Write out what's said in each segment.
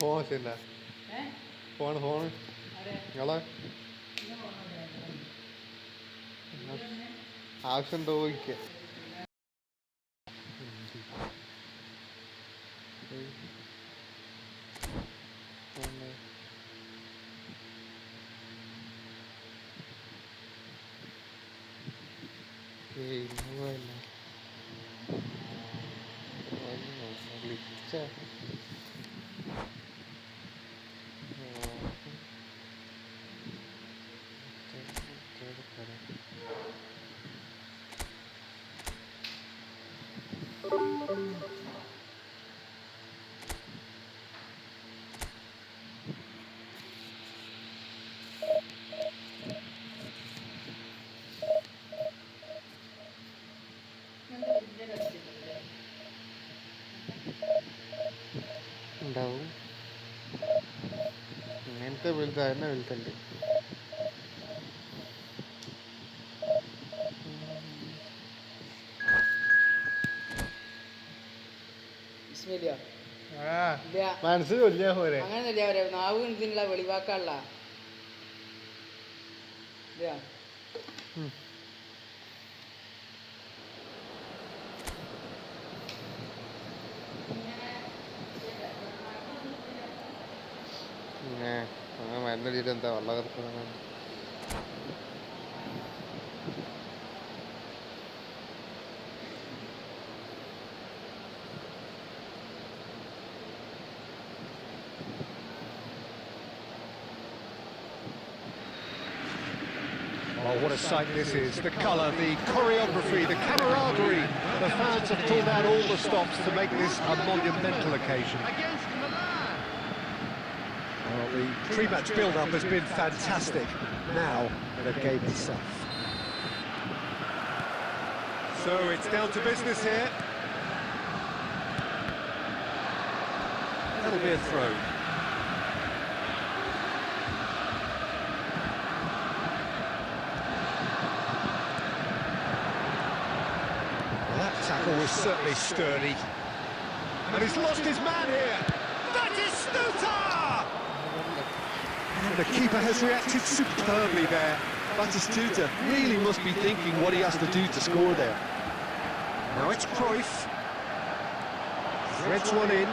Phone വെച്ചില്ല phone നിങ്ങളെ ആവശ്യം തോന്നിക്ക ഉണ്ടാവും ഇങ്ങനത്തെ വലുതായിരുന്ന വലുതുണ്ട് മനസ്സ് കൊല്ലിയാ പോരെ അങ്ങനെയല്ല നാവ് ഇതിനുള്ള വെളിവാക്കാനുള്ള മരുന്നടിയിട്ട് എന്താ വെള്ളം കറക്കുന്നത് Oh, what a sight this is. The colour, the choreography, the camaraderie. The fans have pulled out all the stops to make this a monumental occasion. Well, the pre-match build-up has been fantastic. Now, the game itself. So it's down to business here. That'll be a throw. Tackle was certainly sturdy. And he's lost his man here. That is Stuta! And the keeper has reacted superbly there. Batistuta really must be thinking what he has to do to score there. Now it's Cruyff. Threads one in.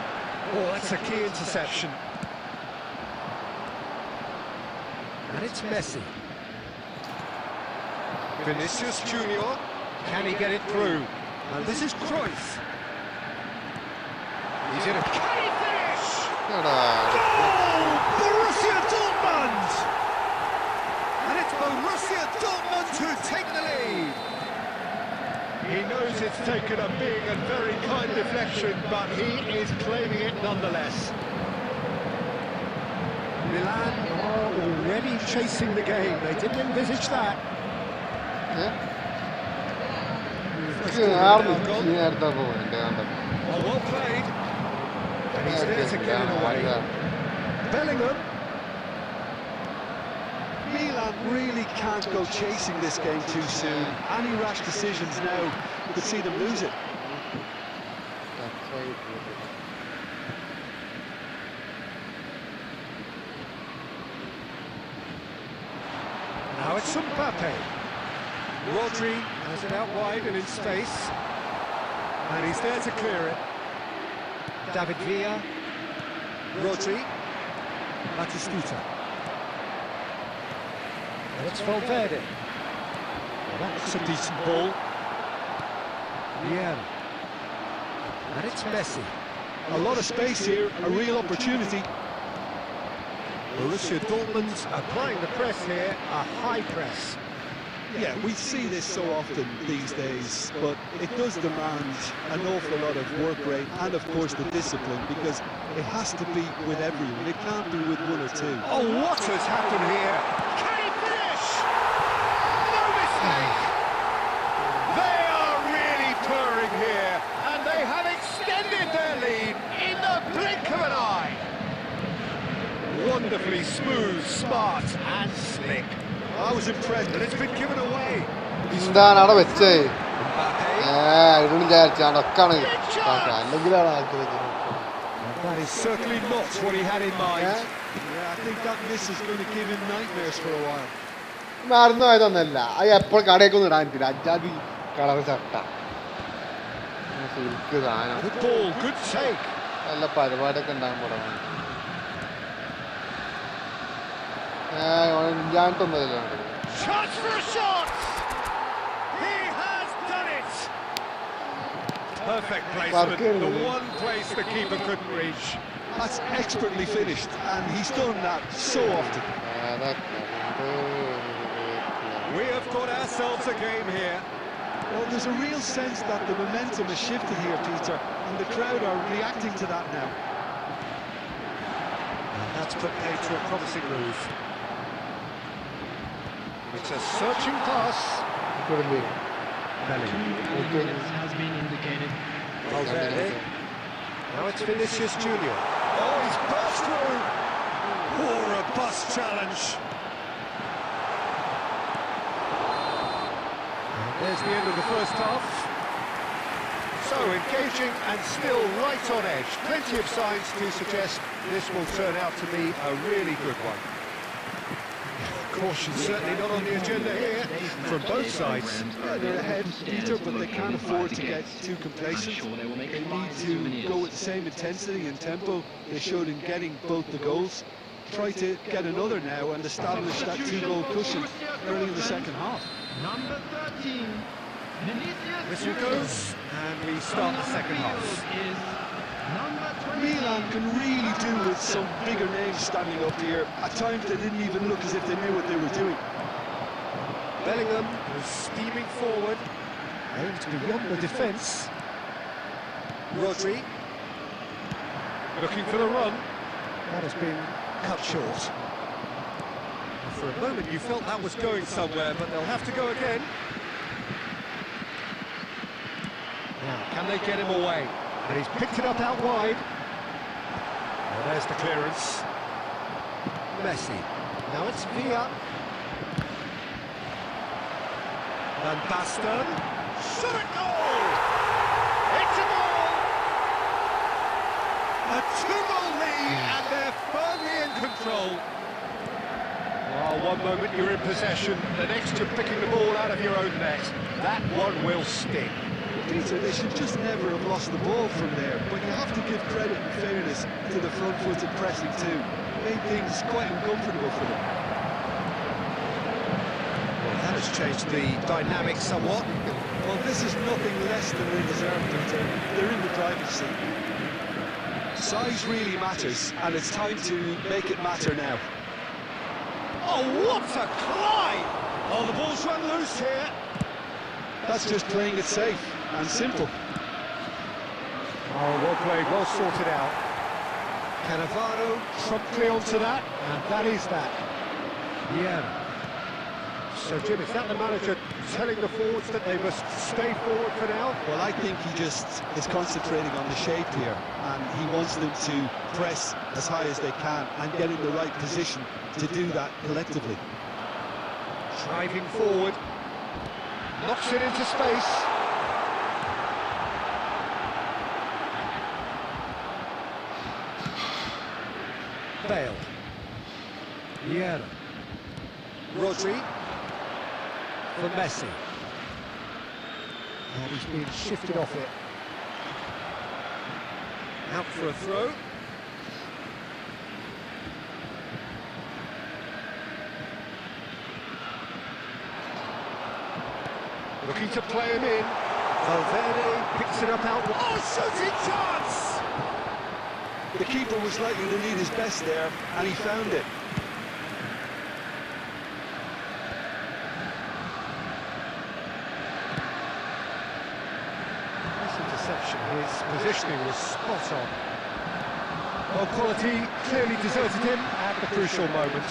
Oh, that's a key interception. And it's Messi. Vinicius Junior. Can he get it through? And this is Cruyff. He's in a... Can he finish? Goal! Borussia Dortmund! And it's Borussia Dortmund who take the lead. He knows it's taken a big and very kind deflection, but he is claiming it nonetheless. Milan are already chasing the game. They didn't envisage that. Yeah. Well played. And he's there to get it away. Bellingham. Milan really can't go chasing this game too soon. Any rash decisions now could see them lose it. Now it's Mbappe. Rodri has it out wide and in space. And he's there to clear it. David Villa. Rodri. Batistuta. And it's Valverde. Well, that's a decent ball. Yeah. And it's Messi. A lot of space here, a real opportunity. Borussia Dortmund applying the press here, a high press. Yeah, we see this so often these days, but it does demand an awful lot of work rate and, of course, the discipline, because it has to be with everyone. It can't be with one or two. Oh, what has happened here? Can he finish? No mistake! They are really purring here, and they have extended their lead in the blink of an eye. Wonderfully smooth, smart, and slick. I was impressed, but it's been given away. എന്താണ് അവിടെ വെച്ചേ ഇടും വിചാരിച്ചാണ് ഒക്കാണ് That is certainly not what he had in mind. Yeah. Yeah, I think that miss is going to give him nightmares for a while. മറന്നു പോയതൊന്നല്ല അത് എപ്പോൾ കടയൊക്കെ ഇടാൻ പറ്റില്ല അജാതി കളർ ചട്ട സിൽക്ക് സാധനം Good ball, good take. നല്ല പരിപാടിയൊക്കെ ഉണ്ടാകാൻ തുടങ്ങി ഇല്ലാണ്ടൊന്നുമില്ല Chance for a shot! He has done it! Perfect placement, the one place the keeper couldn't reach. That's expertly finished, and he's done that so often. We have got ourselves a game here. Well, there's a real sense that the momentum has shifted here, Peter, and the crowd are reacting to that now. And that's put paid to a promising move. It's a searching pass. Has been indicated. Valverde. Now it's Vinicius Junior. Oh, he's burst through. Oh, a bust challenge. And there's the end of the first half. So engaging and still right on edge. Plenty of signs to suggest this will turn out to be a really good one. Caution certainly not on the agenda here from both sides. They're ahead, Peter, but they can't afford to get too complacent. They need to go with the same intensity and tempo they showed in getting both the goals. Try to get another now and establish that two-goal cushion early in the second half. Number 13, Vinicius. This one goes, and we start the second half. Is number 20. Milan can really do with some bigger names standing up here. At times they didn't even look as if they knew what they were doing. Bellingham is steaming forward, aims beyond the defence. Rodri looking for the run. That has been cut short. For a moment you felt that was going somewhere, but they'll have to go again. Now, can they get him away? And he's picked it up out wide. Well, there's the clearance. Messi. Now it's Villa. Van Basten. Shot at goal! It's a goal! A 2-goal lead, and they're firmly in control. Oh, one moment you're in possession, the next you're picking the ball out of your own net. That one will sting. Peter, they should just never have lost the ball from there, but you have to give credit and fairness to the front-footed pressing too. Made things quite uncomfortable for them. Well, that has changed the dynamic somewhat. Well, this is nothing less than they deserve, Peter. They're in the driver's seat. Size really matters, and it's time to make it matter now. Oh, what a climb! Oh, the ball's run loose here. That's just playing it safe and simple. Oh, well played, well sorted out. Cannavaro promptly onto that, and that is that. Yeah. So, Jim, is that the manager telling the forwards that they must stay forward for now? Well, I think he just is concentrating on the shape here, and he wants them to press as high as they can and get in the right position to do that collectively. Driving forward. Knocks it into space. Bale. Vieira. Rodri. For Messi. And he's been shifted off it. Out for a throw. Looking to play him in. Valverde picks it up out. Oh, shooting chance! The keeper was likely to need his best there, and he found it. Nice interception. His positioning was spot on. Well, quality clearly deserted him at the crucial moment.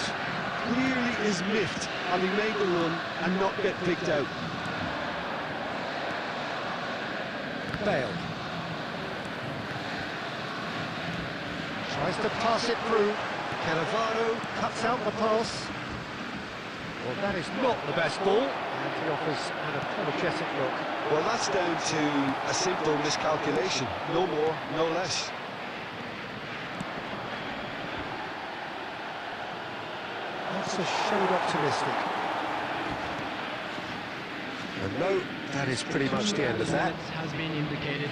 Clearly is miffed, and he made the run and not get picked out. Bale. Tries to pass it through. Cannavaro cuts out the pass. Well, that is not the best ball. And he offers an apologetic look. Well, that's down to a simple miscalculation. No more, no less. answer showed optimistic. And no, that is pretty much the end of that. Has been indicated.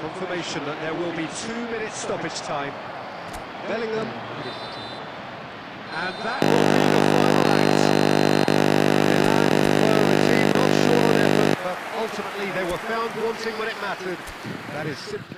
Confirmation that there will be 2 minutes stoppage time. Bellingham. And that will be the final act. Milan were a team not short on effort, but ultimately they were found wanting when it mattered. That is simply...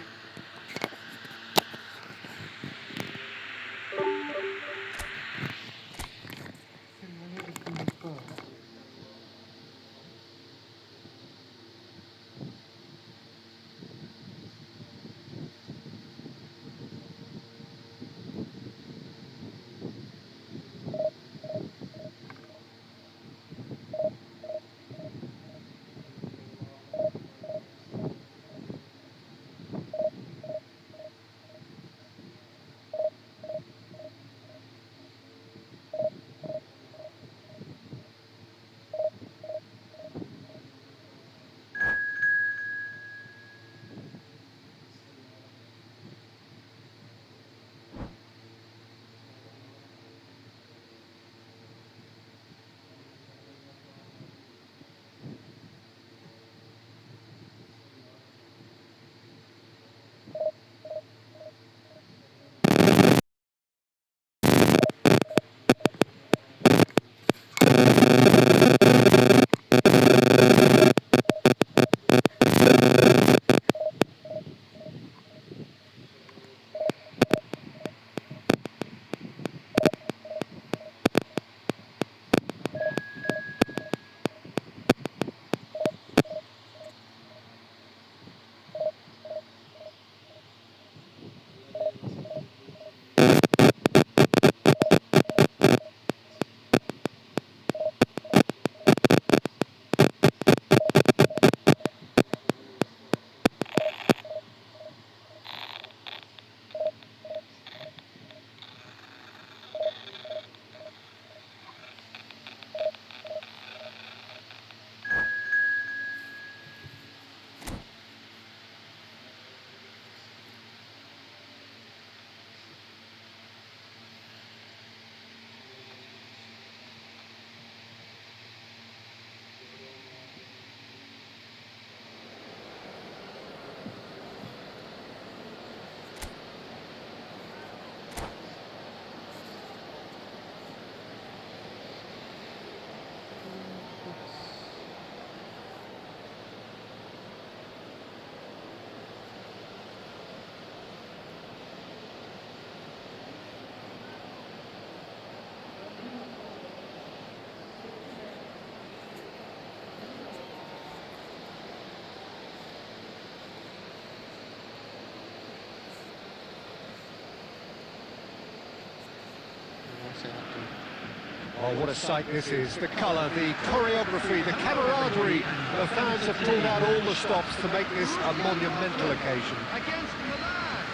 Oh, what a sight this is. The colour, the choreography, the camaraderie. The fans have pulled out all the stops to make this a monumental occasion. Against Milan.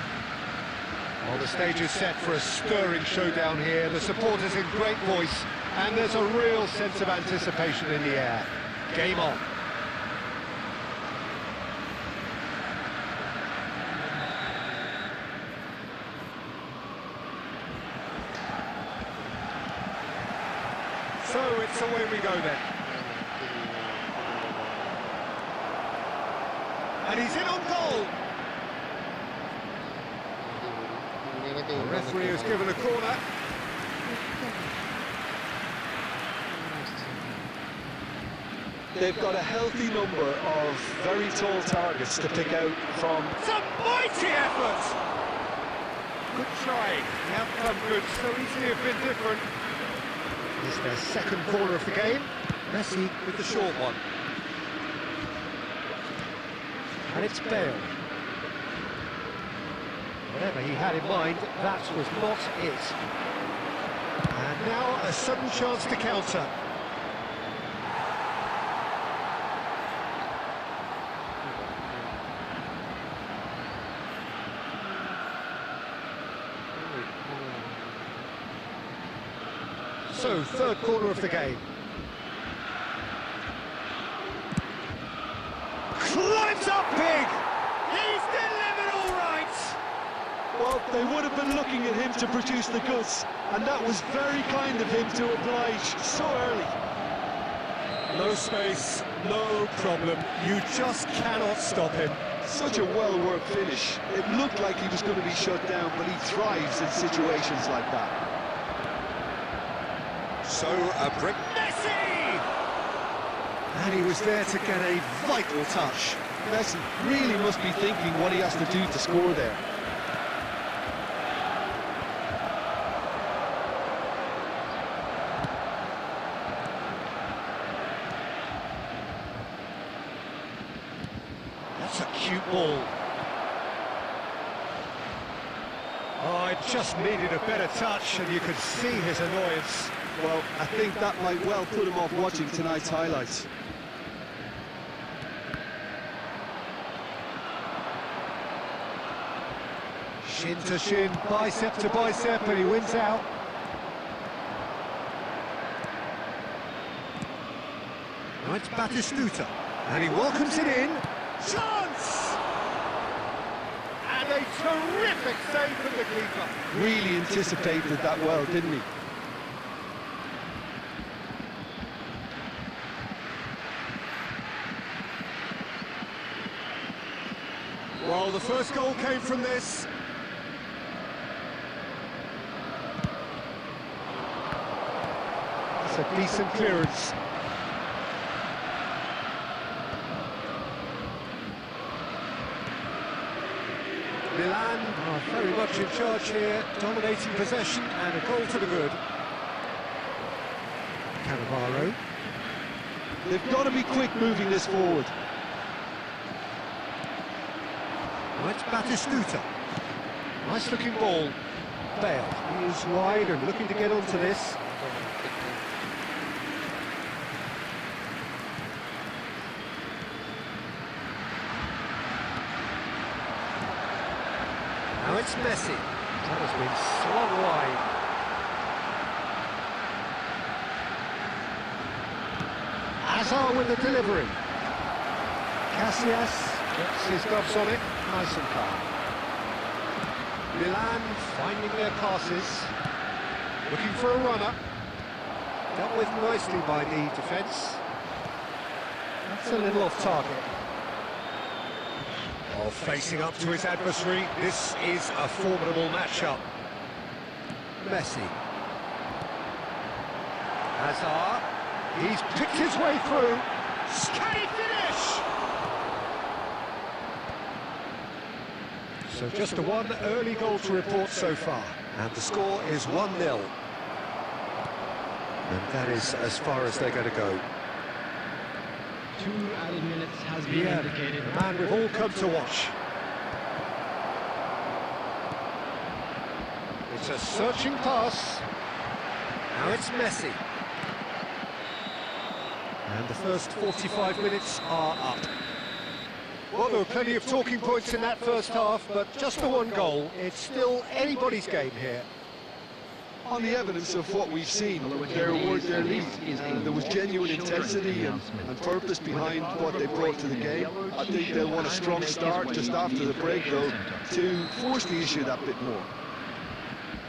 Well, the stage is set for a stirring showdown here. The supporters in great voice, and there's a real sense of anticipation in the air. Game on. So it's away we go then. And he's in on goal. The referee has given a corner. They've got a healthy number of very tall targets to pick out from. Some mighty effort! Good try. The outcome could so easily have been different. It's their second corner of the game. Messi with the short one. And it's Bale. Whatever he had in mind, that was not it. And now a sudden chance to counter. So, third corner of the game. Climbs up big! He's delivered all right! Well, They would have been looking at him to produce the goods, and that was very kind of him to oblige so early. No space, no problem. You just cannot stop him. Such a well-worked finish. It looked like he was going to be shut down, but he thrives in situations like that. So a break. Messi! And he was there to get a vital touch. Messi really must be thinking what he has to do to score there. That's a cute ball. Oh, it just needed a better touch, and you could see his annoyance. Well, I think that might well put him off watching tonight's highlights. Shin to shin, bicep to bicep, and he wins out. Now it's Batistuta, and he welcomes it in. Chance! And a terrific save from the keeper. Really anticipated that well, didn't he? Well, the first goal came from this. That's a decent clearance. Milan are very much in charge here, dominating possession and a goal to the good. Cannavaro. They've got to be quick moving this forward. Now it's Batistuta. Nice looking ball. Bale, he is wide and looking to get onto this. Now it's Messi. That has been swung wide. Hazard with the delivery. Casillas gets his gloves on it, nice and calm. Milan finding their passes, looking for a runner. Dealt with nicely by the defence. That's a little off target. Oh, facing up to his adversary, this is a formidable matchup. Messi. Hazard, he's picked his way through. Can he finish? So just a one early goal to report so far. And the score is 1-0. And that is as far as they're going to go. 2 added minutes has been indicated. The man we've all come to watch. It's a searching pass. Now it's Messi. And the first 45 minutes are up. Well, there were plenty of talking points in that first half, but just the one goal. It's still anybody's game here. On the evidence of what we've seen, their lead. There was genuine intensity and purpose behind what they brought to the game. I think they'll want a strong start just after the break, though, to force the issue that bit more.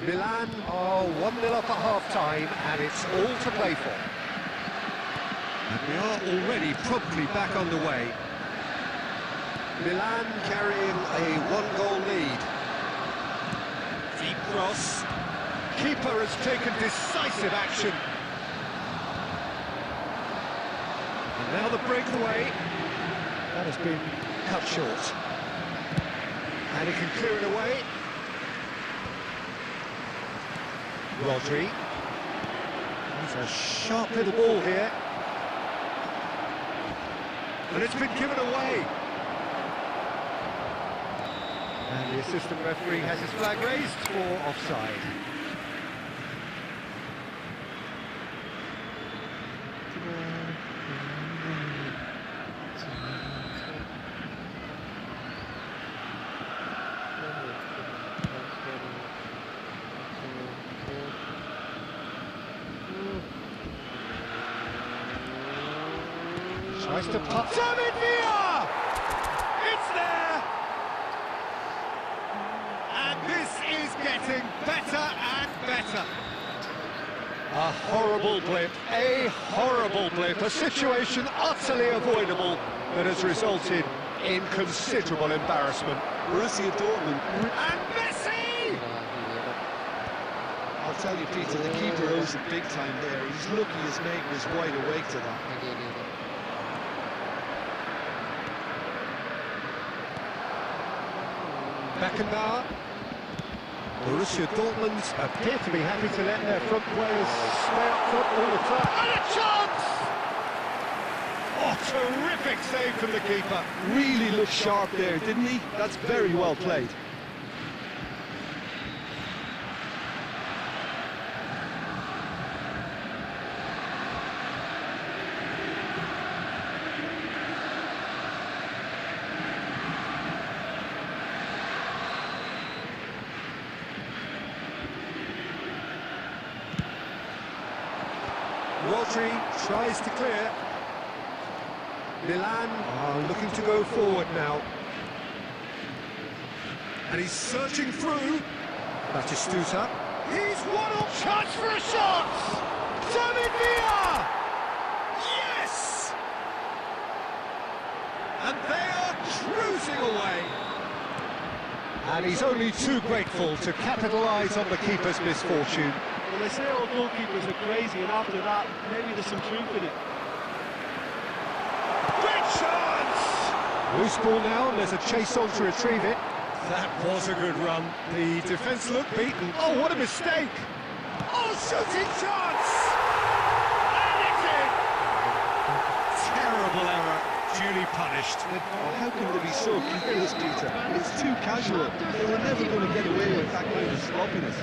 Milan are 1-0 up at half-time, and it's all to play for. And we are already probably back underway. Milan carrying a one-goal lead. Deep cross. Keeper has taken decisive action. And now the breakaway. That has been cut short. And he can clear it away. Rodri. He's a sharp little ball here. And it's been given away. And the assistant referee has his flag raised for offside. Tries to put David Villa! It's there! And this A horrible blip, a situation utterly avoidable that has resulted in considerable embarrassment. Borussia Dortmund. And Messi! I'll tell you, Peter, the keeper owes it big time there. He's lucky his mate was wide awake to that. Beckenbauer. Borussia Dortmund appear to be happy to let their front players stay up front all the time. And a chance! Oh, terrific save from the keeper. Really looked sharp there, didn't he? That's very well played. Rodri tries to clear. Milan are looking to go forward now. And he's searching through. Batistuta. He's one up. Chance for a shot! David Villa! Yes! And they are cruising away. And he's only too grateful to capitalise on the keeper's misfortune. Well, they say all goalkeepers are crazy, and after that, maybe there's some truth in it. Great chance! Loose ball now, and there's a chase on to retrieve it. That was a good run. The defence looked beaten. Oh, what a mistake! Oh, shooting chance! And it's in! Terrible error, duly punished. How can they be so careless, Peter? It's too casual. They were never going to get away with that kind of sloppiness.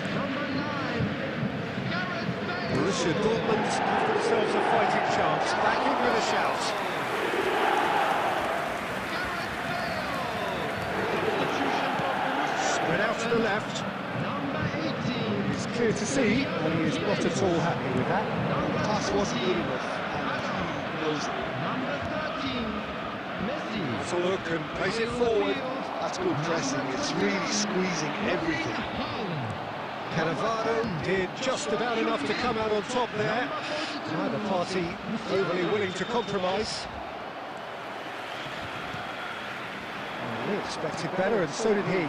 Borussia Dortmund give themselves a fighting chance. Back in with a shout. Spread out to the left. Number 18. It's clear to see, and he is not at all happy with that. The pass wasn't good enough, and he knows it. Number 13. Messi. Has a look and plays it forward. That's good pressing. It's really squeezing everything. Cannavaro did just about enough to come out on top there. Neither party overly willing to compromise. They expected better, and so did he.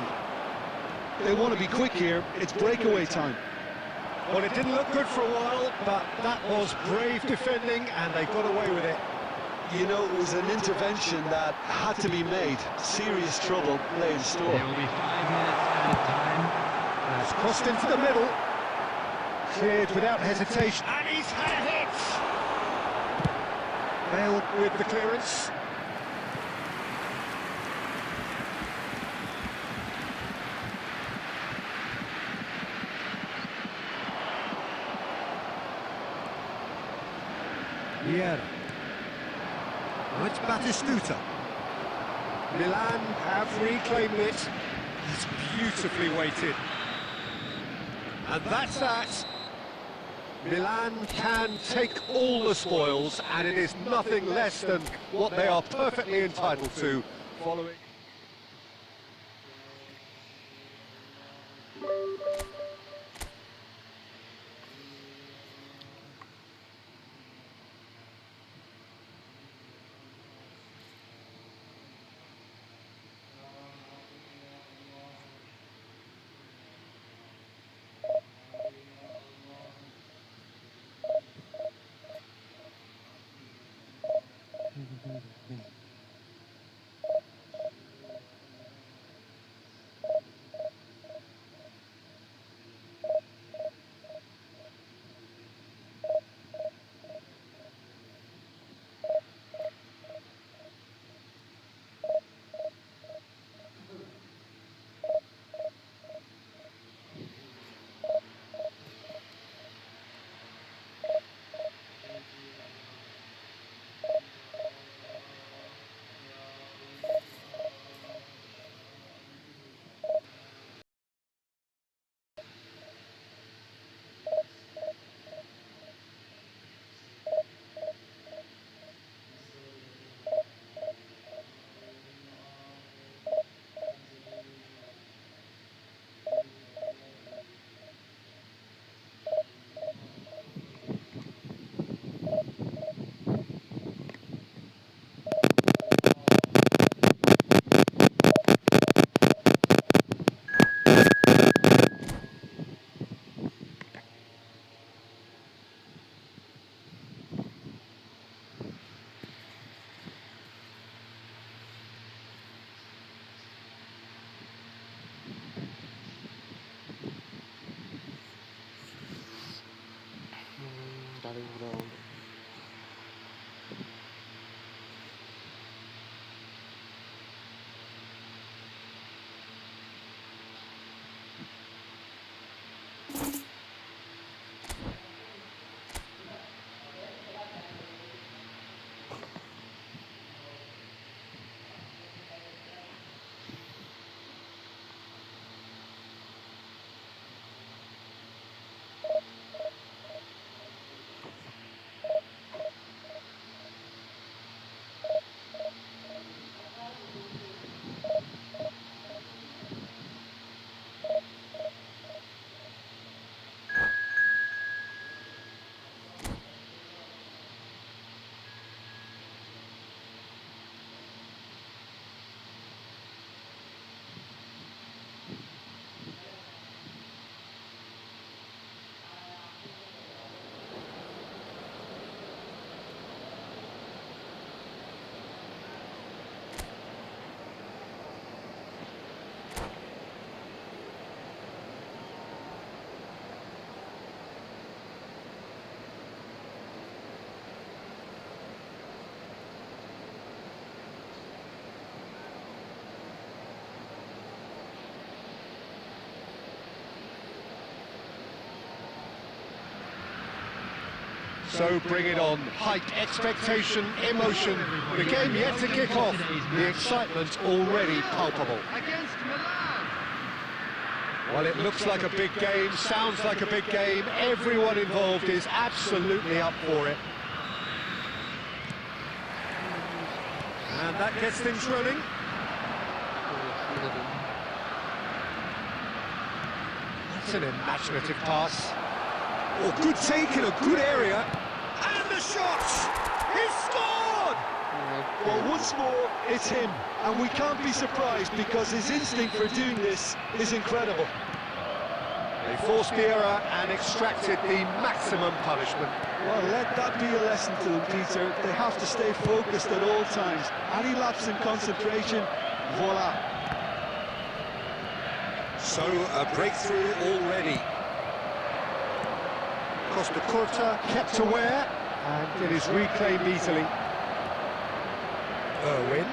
They want to be quick here. It's breakaway time. Well, it didn't look good for a while, but that was brave defending, and they got away with it. You know, it was an intervention that had to be made. Serious trouble lay in store. There will be 5 minutes added time. Has crossed into the middle. Cleared without hesitation. And he's had a hit! Failed with the clearance. Vieira. Now it's Batistuta. Milan have reclaimed it. It's beautifully weighted. And that's that. Milan can take all the spoils, and it is nothing less than what they are perfectly entitled to following. starting ground. So bring it on. Height, expectation, emotion. The game yet to kick off. The excitement already palpable. Against Milan. Well, it looks like a big game, sounds like a big game. Everyone involved is absolutely up for it. And that gets things running. That's an imaginative pass. Oh, good take in a good area. And the shots! He scored! Well, once more, it's him, and we can't be surprised because his instinct for doing this is incredible. They forced the error and extracted the maximum punishment. Well, let that be a lesson to them, Peter. They have to stay focused at all times. Any lapse in concentration, voila. So, a breakthrough already. Costa Curta kept aware, and it is reclaimed easily. Irwin.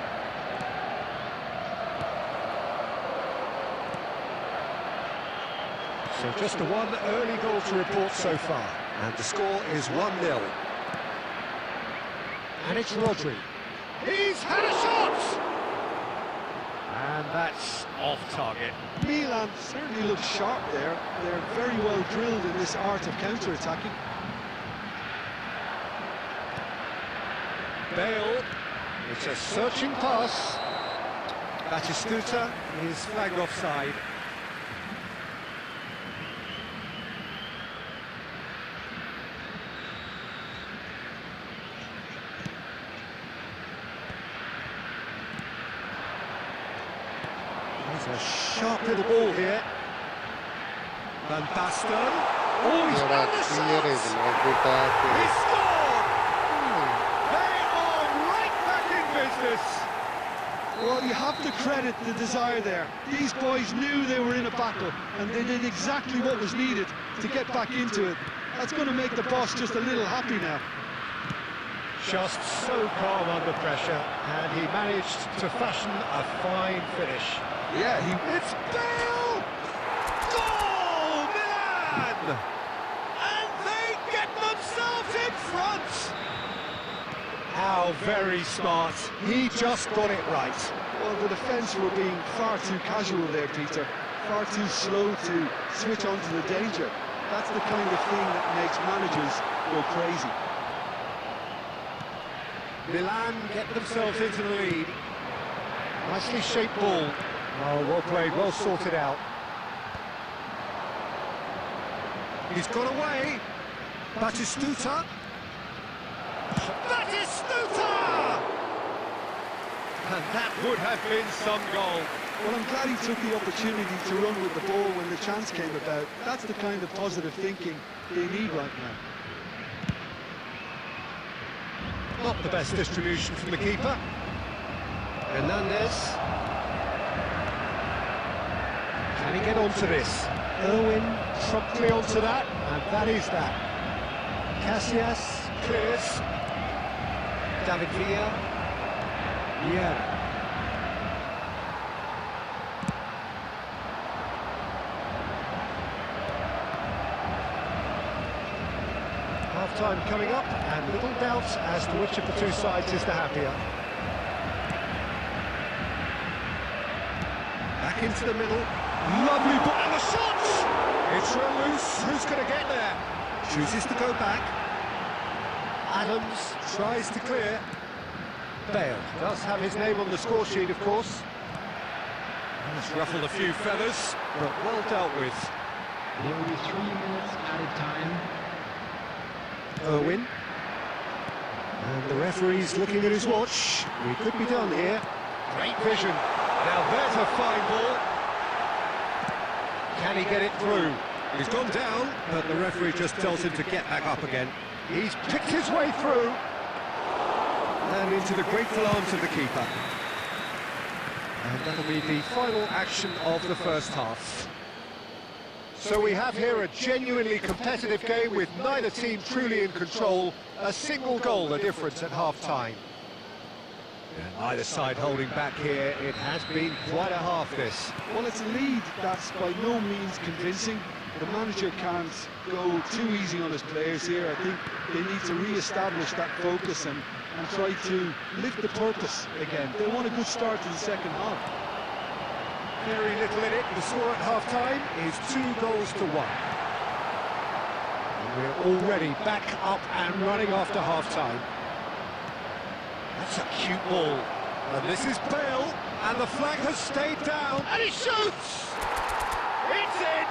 So just the one early goal to report so far, and the score is 1-0. And it's Rodri. He's had a shot! And that's off target. Milan certainly looks sharp there. They're very well drilled in this art of counter-attacking. Bale. It's a searching pass. Batistuta is flagged offside. There's a sharp little ball here. Van Basten. Oh, he's found the shot! He scored! They are right back in business. Well, you have to credit the desire there. These boys knew they were in a battle, and they did exactly what was needed to get back into it. That's going to make the boss just a little happy now. Just so calm under pressure, and he managed to fashion a fine finish. Yeah, It's Bale! Goal, Milan! And they get themselves in front! How very smart. He just got it right. Well, the defence were being far too casual there, Peter. Far too slow to switch on to the danger. That's the kind of thing that makes managers go crazy. Milan get themselves into the lead. Nicely shaped ball. Oh, well played, well sorted out. He's got away. Batistuta. Batistuta! And that would have been some goal. Well, I'm glad he took the opportunity to run with the ball when the chance came about. That's the kind of positive thinking they need right now. Not the best distribution from the keeper. Hernandez. Can he get onto this? Irwin promptly onto that, and that is that. Casillas clears. David Villa. Yeah. Half-time coming up, and little doubts as to which of the two sides is the happier. Back into the middle. Lovely ball, and the shot! It's run loose. Who's going to get there? Chooses to go back. Adams tries to clear. Bale does have his name on the score sheet, of course. He's ruffled a few feathers, but well dealt with. There will be 3 minutes added time. Irwin. And the referee's looking at his watch. We could be done here. Great vision. Now there's a fine ball. Can he get it through? He's gone down, but the referee just tells him to get back up again. He's picked his way through. And into the grateful arms of the keeper. And that'll be the final action of the first half. So we have here a genuinely competitive game with neither team truly in control. A single goal the difference at half-time. And neither side holding back here. It has been quite a half this. Well, it's a lead that's by no means convincing. The manager can't go too easy on his players here. I think they need to re-establish that focus and try to lift the purpose again. They want a good start to the second half. Very little in it. The score at half-time is 2-1. And we're already back up and running after half-time. That's a cute ball. And this is Bale, and the flag has stayed down, and he shoots! It's in!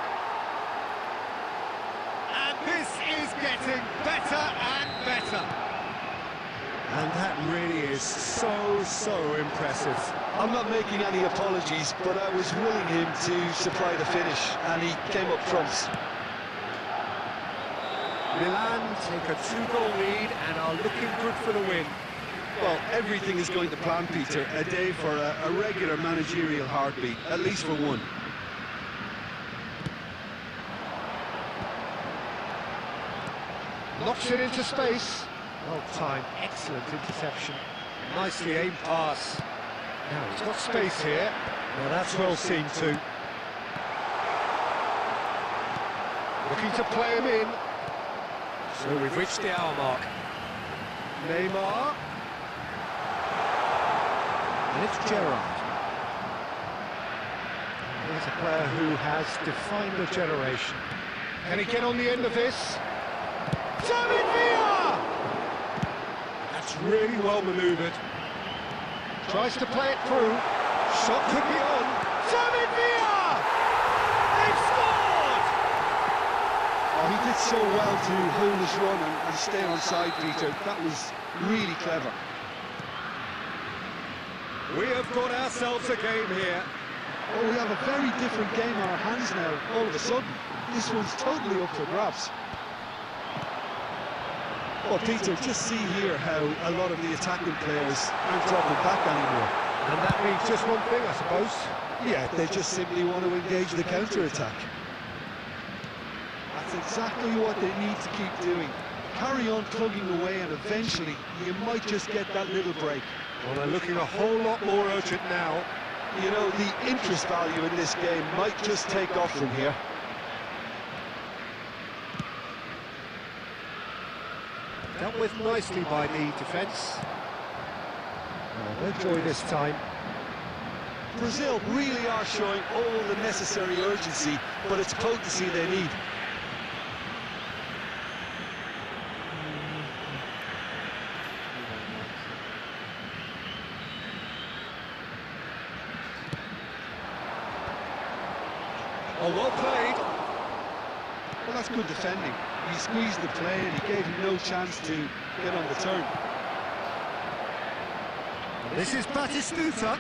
And this is getting better and better. And that really is so impressive. I'm not making any apologies, but I was willing him to supply the finish, and he came up front. Milan take a 2-goal lead and are looking good for the win. Well, everything is going to plan, Peter. A day for a regular managerial heartbeat, at least for one. Knocks it into space. Well timed, excellent interception. Nicely aimed pass. Now he's got space here. Now that's well seen too. Looking to play him in. So we've reached the hour mark. Neymar. And it's Gerrard. Here's a player who has defined a generation. Can he get on the end of this? David Villa! That's really well manoeuvred. Tries to play it through. Shot could be on. David Villa! They've scored! Oh, he did so well to hold his run and stay on side, Peter. That was really clever. We have got ourselves a game here. Oh, we have a very different game on our hands now, all of a sudden. This one's totally up for grabs. Well, Peter, just see here how a lot of the attacking players aren't dropping back anymore. And that means just one thing, I suppose. Yeah, they just simply want to engage the counter-attack. That's exactly what they need to keep doing. Carry on plugging away, and eventually you might just get that little break. Well, they're looking a whole lot more urgent now. You know, the interest value in this game might just take off from here. Dealt with nicely by the defence. Well, no joy this time. Brazil really are showing all the necessary urgency, but it's potency they need. Oh, well played. Well, that's good defending. He squeezed the play and he gave him no chance to get on the turn. This is Batistuta.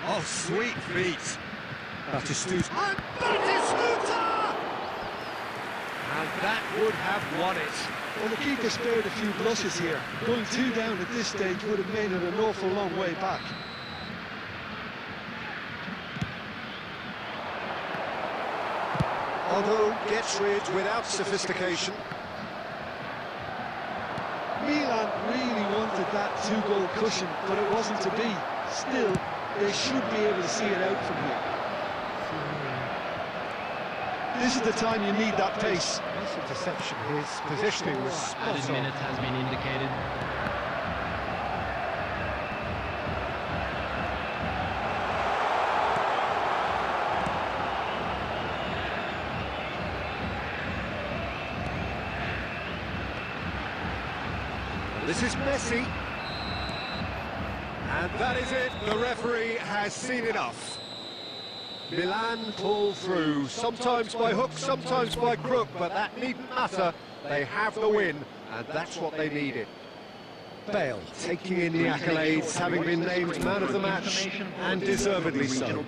Oh, sweet feet. Batistuta. And Batistuta! And that would have won it. Well, the keeper spared a few blushes here. Going 2 down at this stage would have made it an awful long way back. Although gets rid without sophistication. that 2-goal cushion, but it wasn't to be. Still, they should be able to see it out from here. This is the time you need that pace. Nice interception. His positioning was spot Added on. minute has been indicated. This is Messi. And that is it. The referee has seen enough. Milan pull through, sometimes by hook, sometimes by crook, but that needn't matter. They have the win, and that's what they needed. Bale taking in the accolades, having been named man of the match, and deservedly so.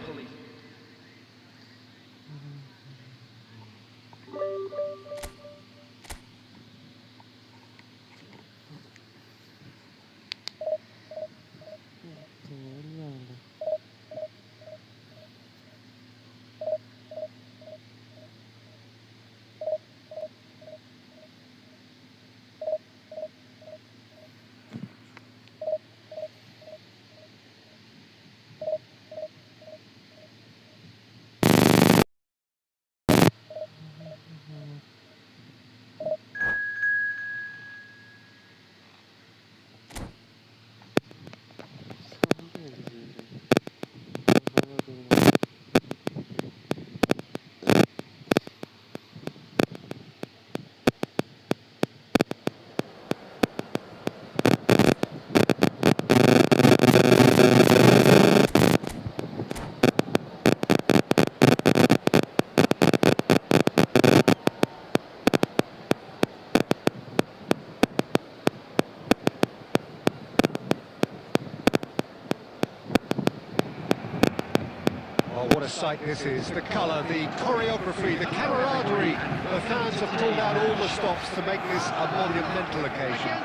Oh, what a sight this is. The colour, the choreography, the camaraderie. The fans have pulled out all the stops to make this a monumental occasion.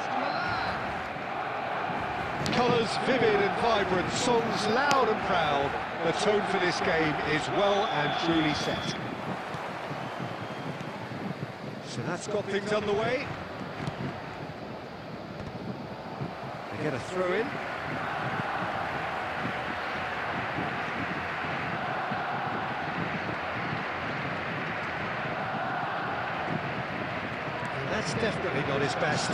Colours vivid and vibrant, songs loud and proud. The tone for this game is well and truly set. So that's got things underway. They get a throw in. That's definitely not his best.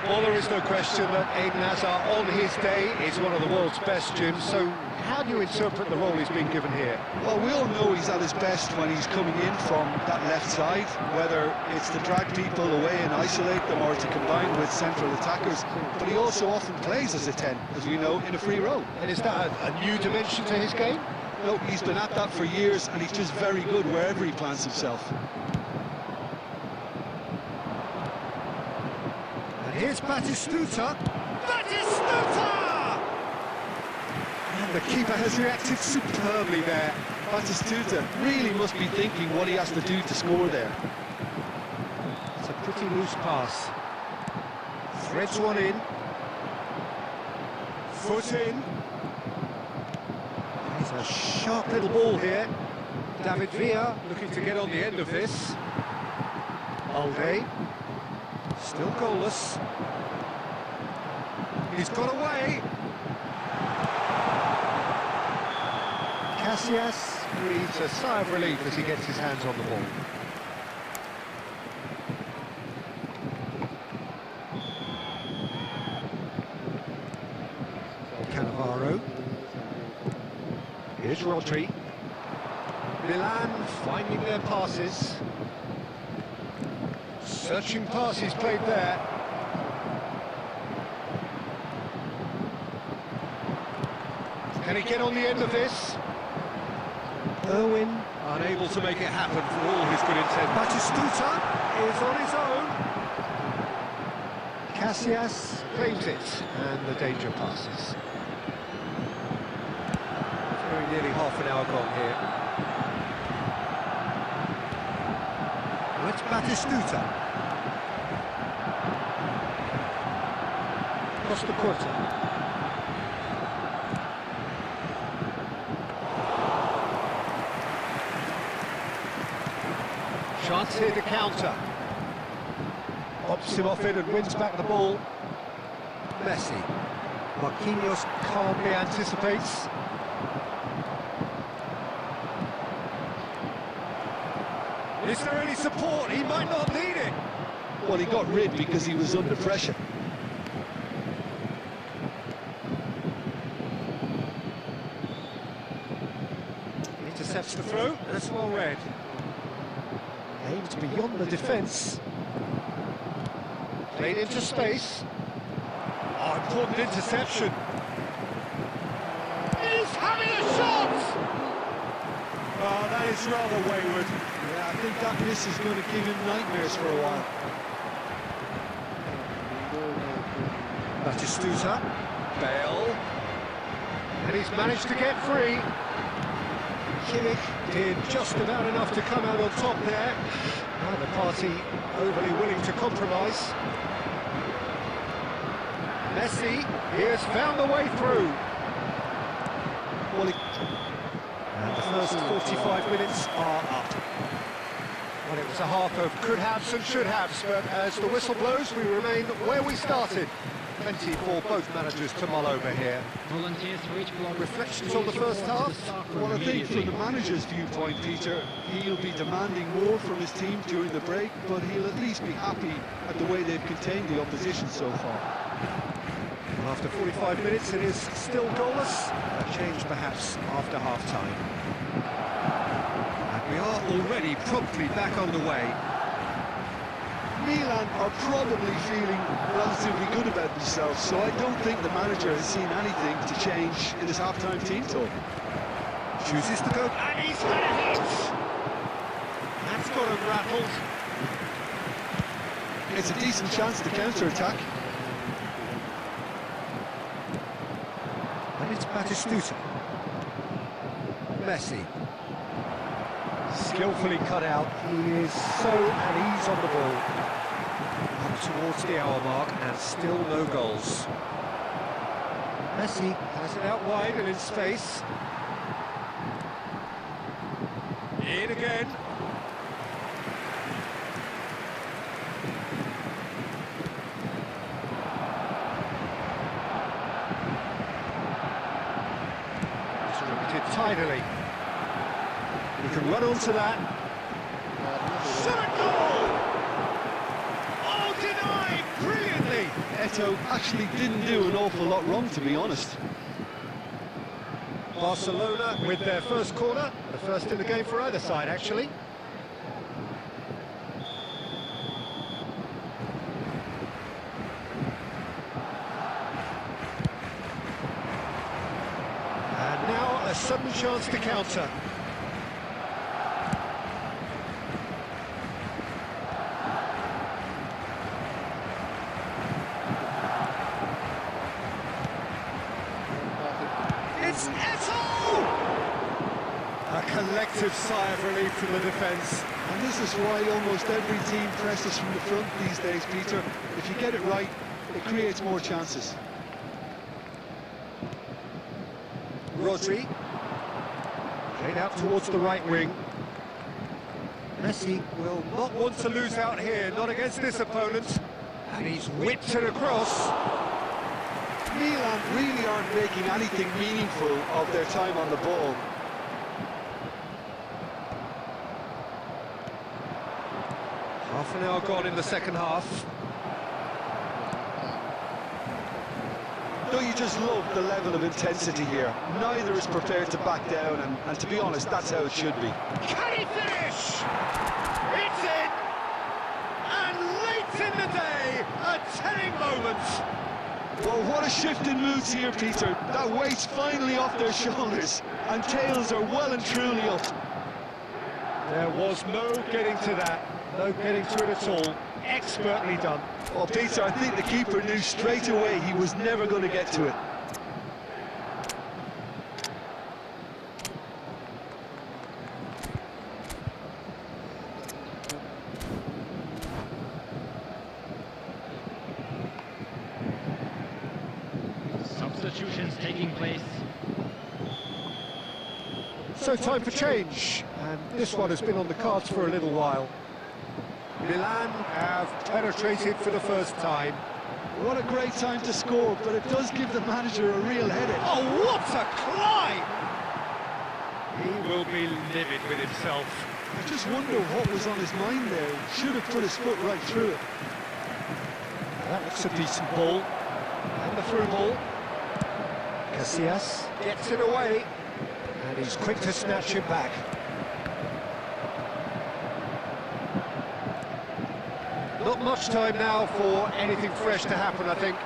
Well, there is no question that Eden Hazard, on his day, is one of the world's best, Jim. So how do you interpret the role he's been given here? Well, we all know he's at his best when he's coming in from that left side, whether it's to drag people away and isolate them or to combine with central attackers. But he also often plays as a 10, as we know, in a free role. And is that a new dimension to his game? No, he's been at that for years, and he's just very good wherever he plants himself. And here's Batistuta. Batistuta! And the keeper has reacted superbly there. Batistuta really must be thinking what he has to do to score there. It's a pretty loose pass. Threads one in. Foot in. It's a sharp little ball here. David Villa looking to get on the end of this. Alde. Still goalless. He's got away. Casillas breathes a sigh of relief as he gets his hands on the ball. Cannavaro. Here's Rodri. Milan finding their passes. Searching passes played there. Can he get on the end of this? Irwin unable to make it happen for all his good intent. Batistuta is on his own. Casillas claims it, and the danger passes. Very nearly half an hour gone here. It's Batistuta. Costa Corta. Chance here to counter. Opts him off it and wins back the ball. Messi. Marquinhos calmly anticipates. Is there any support? He might not need it. Well, he got rid because he was under pressure. Intercepts the throw, that's well read. Aimed beyond the defence. Played into space. Oh, important interception. He's having a shot! Oh, that is rather wayward. Yeah, I think that miss is going to give him nightmares for a while. Batistuta. Bale. And he's managed to get free. Kimmich did just about enough to come out on top there. Neither party overly willing to compromise. Messi, he has found a way through. Well, And the first 45 minutes are up. Well, it was a half of could-haves and should-haves, but as the whistle blows, we remain where we started. Plenty for both managers to mull over here. Volunteers for each block. Reflections on the first half? well, I think from the manager's viewpoint, Peter, he'll be demanding more from his team during the break, but he'll at least be happy at the way they've contained the opposition so far. Well, after 45 minutes, it is still goalless. A change perhaps after half-time. And we are already promptly back on the way. Milan are probably feeling relatively good about themselves, so I don't think the manager has seen anything to change in his half-time team talk. Chooses to go, and he's had a hit! That's got him rattled. It's a decent chance to counter-attack. And it's Batistuta. Messi. Skillfully cut out. He is so at ease on the ball. Up towards the hour mark and still no goals. Messi has it out wide and in space. In again. Distributed tidily. He can run onto that. Shot a goal! Oh, denied brilliantly! Eto'o actually didn't do an awful lot wrong, to be honest. Barcelona with their first corner, the first in the game for either side, actually. And now a sudden chance to counter. It's Eto'o! A collective sigh of relief from the defence. And this is why almost every team presses from the front these days, Peter. If you get it right, it creates more chances. Rodri. Played out towards the right wing. Messi will not want to lose out here, not against this opponent. And he's whipped it across. Milan really aren't making anything meaningful of their time on the ball. Half an hour gone in the second half. Don't you just love the level of intensity here? Neither is prepared to back down, and to be honest, that's how it should be. Can he finish? It's in! And late in the day, a telling moment. Well, what a shift in moods here, Peter. That weight's finally off their shoulders, and tails are well and truly up. There was no getting to that, no getting to it at all. Expertly done. Well, Peter, I think the keeper knew straight away he was never going to get to it. Substitutions taking place. So time for change, and this one has been on the cards for a little while. Milan have penetrated for the first time. What a great time to score, but it does give the manager a real headache. Oh, what a climb! He will be livid with himself. I just wonder what was on his mind there. He should have put his foot right through it. That looks a decent ball. And the through ball. Casillas gets it away. And he's quick to snatch it back. Not much time now for anything fresh to happen, I think.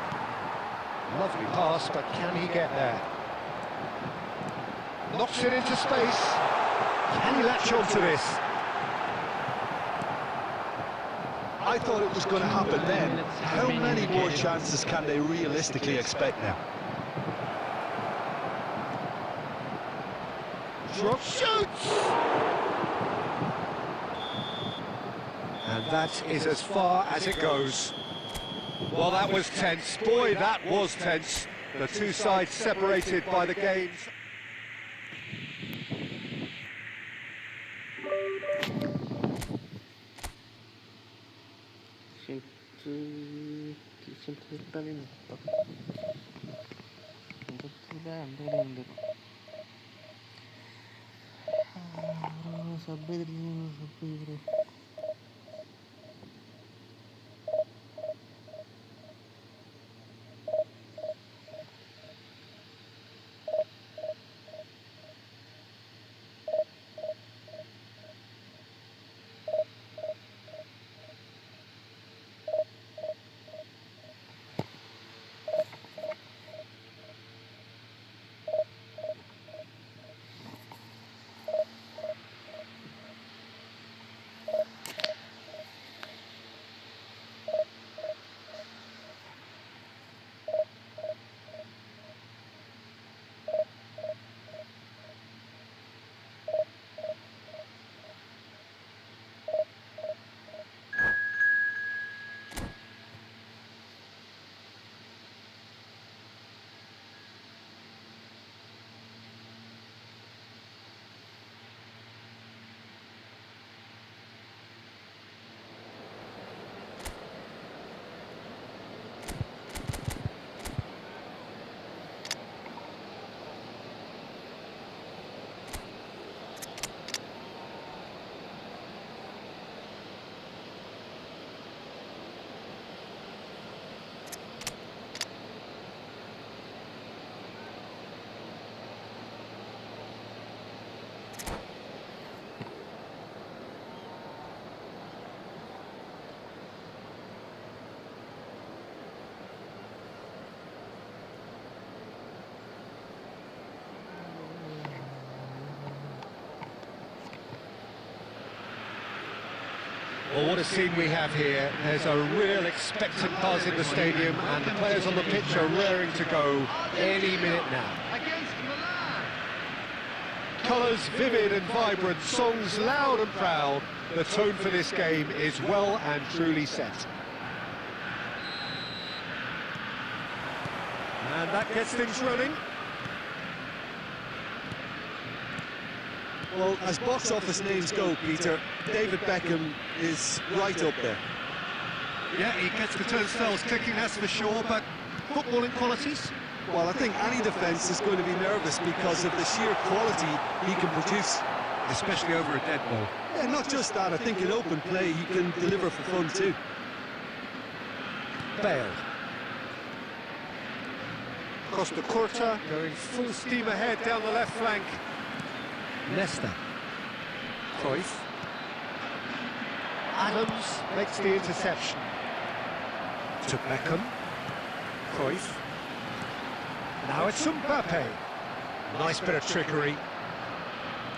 Lovely pass, but can he get there? Knocks it into space. Can he latch onto this? I thought it was going to happen then. How many more chances can they realistically expect now? Shoots! And that is as far as it goes. Well, that was tense. Boy, that was tense. The two sides separated by the games. Well, what a scene we have here. There's a real expectant buzz in the stadium, and the players on the pitch are raring to go any minute now. Colours vivid and vibrant, songs loud and proud. The tone for this game is well and truly set. And that gets things running. Well, as box office names go, Peter, David Beckham is right up there. Yeah, he gets the turnstiles clicking, that's for sure, but footballing qualities? Well, I think any defence is going to be nervous because of the sheer quality he can produce. Especially over a dead ball. Yeah, not just that, I think in open play he can deliver for fun too. Bale. Costa Curta going full steam ahead down the left flank. Nesta. Cruyff. Adams makes the interception. To Beckham. Cruyff. Now it's Mbappe. Nice bit of trickery.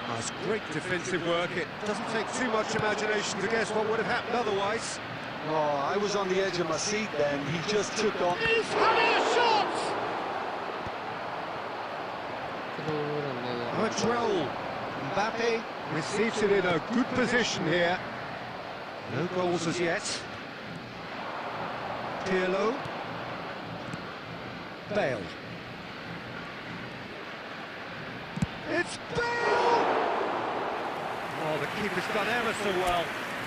That's great defensive work. It doesn't take too much imagination to guess what would have happened otherwise. Oh, I was on the edge of my seat then. He just took off. He's having a shot! Madrell. Mbappe receives it in a good position here. No goals as yet. Pirlo. Bale. It's Bale! Oh, the keeper's done ever so well.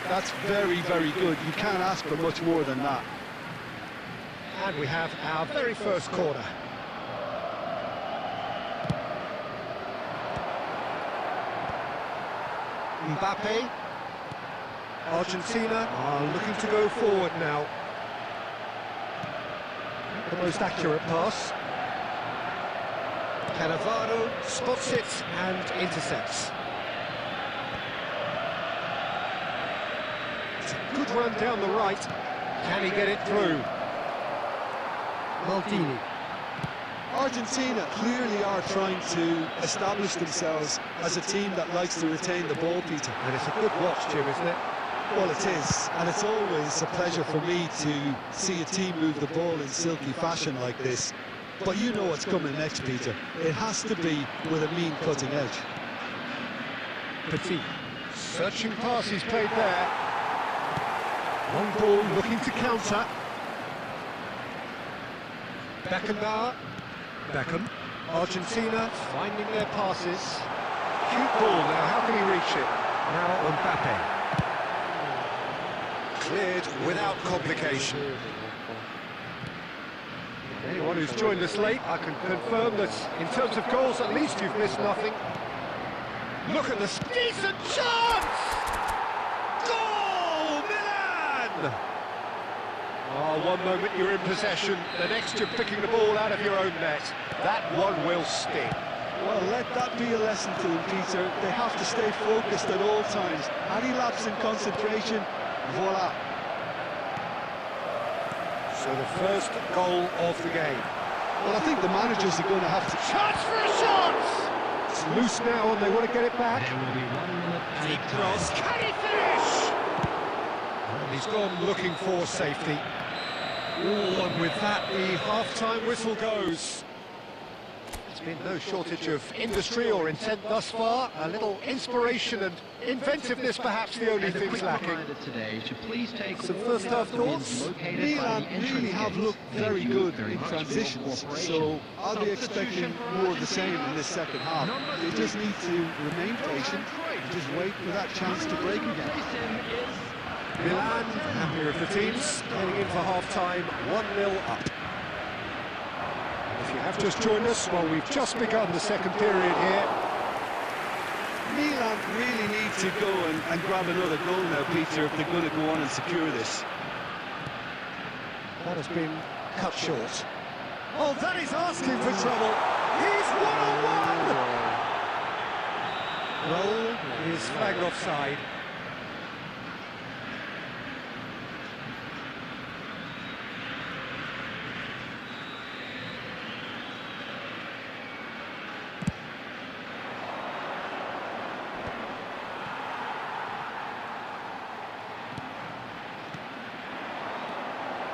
That's very, very good. You can't ask for much more than that. And we have our very first corner. Mbappe. Argentina are looking to go forward now. The most accurate pass. Cannavaro spots it and intercepts. It's a good run down the right. Can he get it through? Maldini. Argentina clearly are trying to establish themselves as a team that likes to retain the ball, Peter. And it's a good watch, Jim, isn't it? Well, it is, and it's always a pleasure for me to see a team move the ball in silky fashion like this. But you know what's coming next, Peter. It has to be with a mean cutting edge. Petit. Searching pass he's played there. Long ball looking to counter. Beckenbauer. Beckham. Argentina finding their passes. Cute ball now, how can he reach it? Now Mbappe. Cleared without complication. Anyone who's joined us late, I can confirm that in terms of goals, at least you've missed nothing. Look at this decent chance! Goal, Milan! Oh, one moment you're in possession, the next you're picking the ball out of your own net. That one will sting. Well, let that be a lesson to them, Peter. They have to stay focused at all times. Any lapse in concentration, voila. So the first goal of the game. Well, I think the managers are going to have to... Chance for a shot! It's loose now and they want to get it back. There will be 1 minute Deep added cross, time. can he finish? And he's gone looking for safety. Oh, and with that, the half-time whistle goes. There's been no shortage of industry or intent thus far. A little inspiration and inventiveness, perhaps the only And a things quick lacking. reminder today to please take Some all first-half the bins thoughts? located by Milan the entrance really have gates. looked Thank very you good very in much for your transitions, cooperation. so I'll be expecting more of the same in this second half. They just need to remain patient and just wait for that chance to break again. Milan, happier of the teams, heading in for half-time, 1-0 up. If you have just joined us, well, we've just begun the second period here. Milan really need to go and grab another goal now, Peter, if they're going to go on and secure this. That has been cut short. Oh, that is asking for trouble. He's one-on-one! Goal is flagged offside.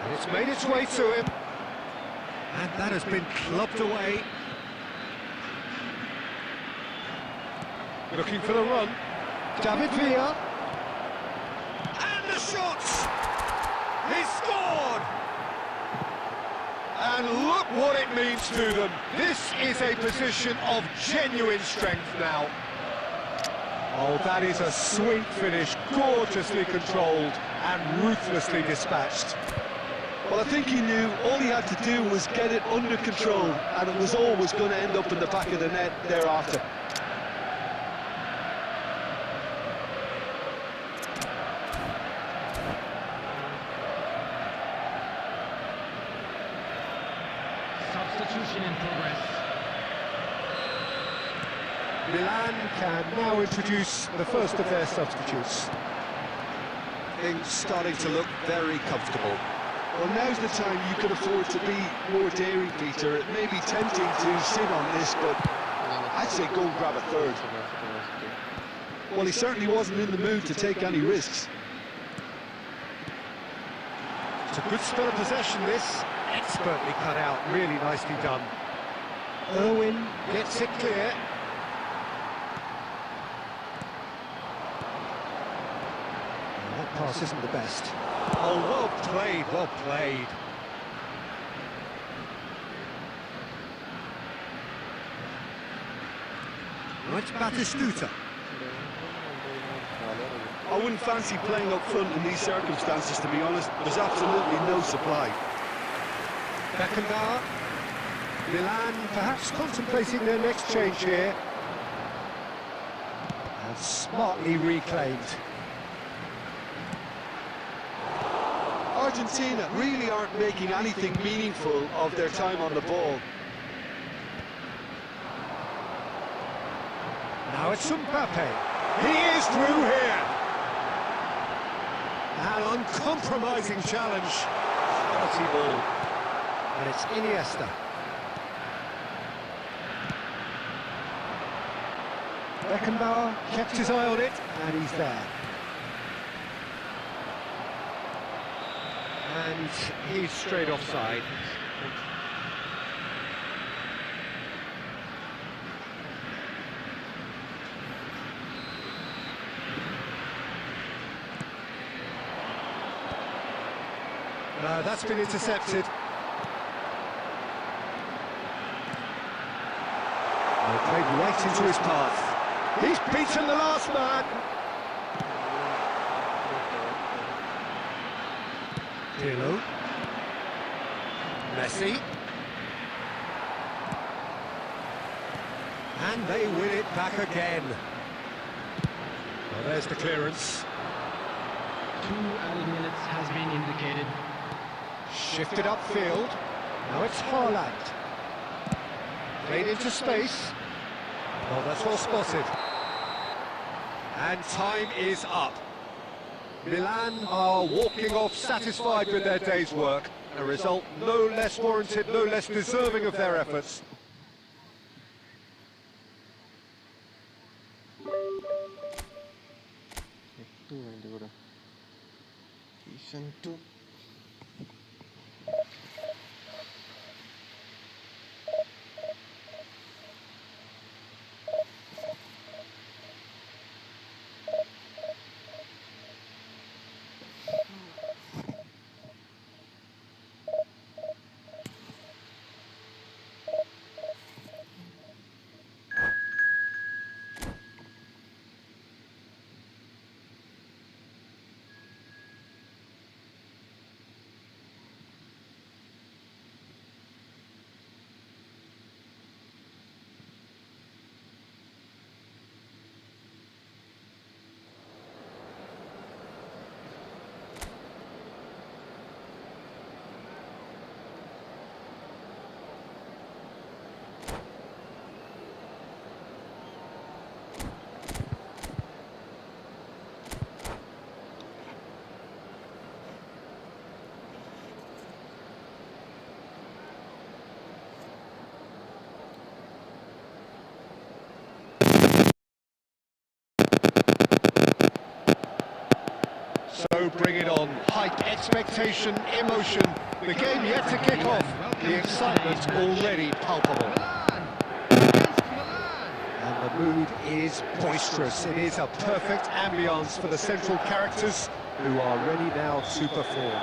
And it's made its way to him. And that has been clubbed away. Looking for the run. David Villa. And the shot! He scored! And look what it means to them. This is a position of genuine strength now. Oh, that is a sweet finish, gorgeously controlled and ruthlessly dispatched. Well, I think he knew all he had to do was get it under control, and it was always going to end up in the back of the net thereafter. Substitution in progress. Milan can now introduce the first of their substitutes. Things starting to look very comfortable. Well, now's the time you can afford to be more daring, Peter. It may be tempting to sit on this, but I'd say go and grab a third. Well, he certainly wasn't in the mood to take any risks. It's a good spell of possession, this. Expertly cut out, really nicely done. Irwin gets it clear. That pass isn't the best. Oh, well played, well played. Right, Batistuta. I wouldn't fancy playing up front in these circumstances, to be honest. There's absolutely no supply. Beckenbauer. Milan perhaps contemplating their next change here. And smartly reclaimed. Argentina really aren't making anything meaningful of their time on the ball. Now it's Mbappe. He is through here. An uncompromising challenge. Quality ball. And it's Iniesta. Beckenbauer kept his eye on it, and he's there. And he's straight offside. That's been intercepted. Played right into his path. He's beaten the last man. Pirlo. Messi. And they win it back again. Well, there's the clearance. 2 added minutes has been indicated. Shifted upfield. Now it's Haaland. Played into space. Well, that's well spotted. And time is up. Milan are walking off satisfied with their day's work. A result no less warranted, no less deserving of their efforts. Season 2. So bring it on. Hype, expectation, emotion. The game yet to kick off. The excitement already palpable. And the mood is boisterous. It is a perfect ambience for the central characters who are ready now to perform.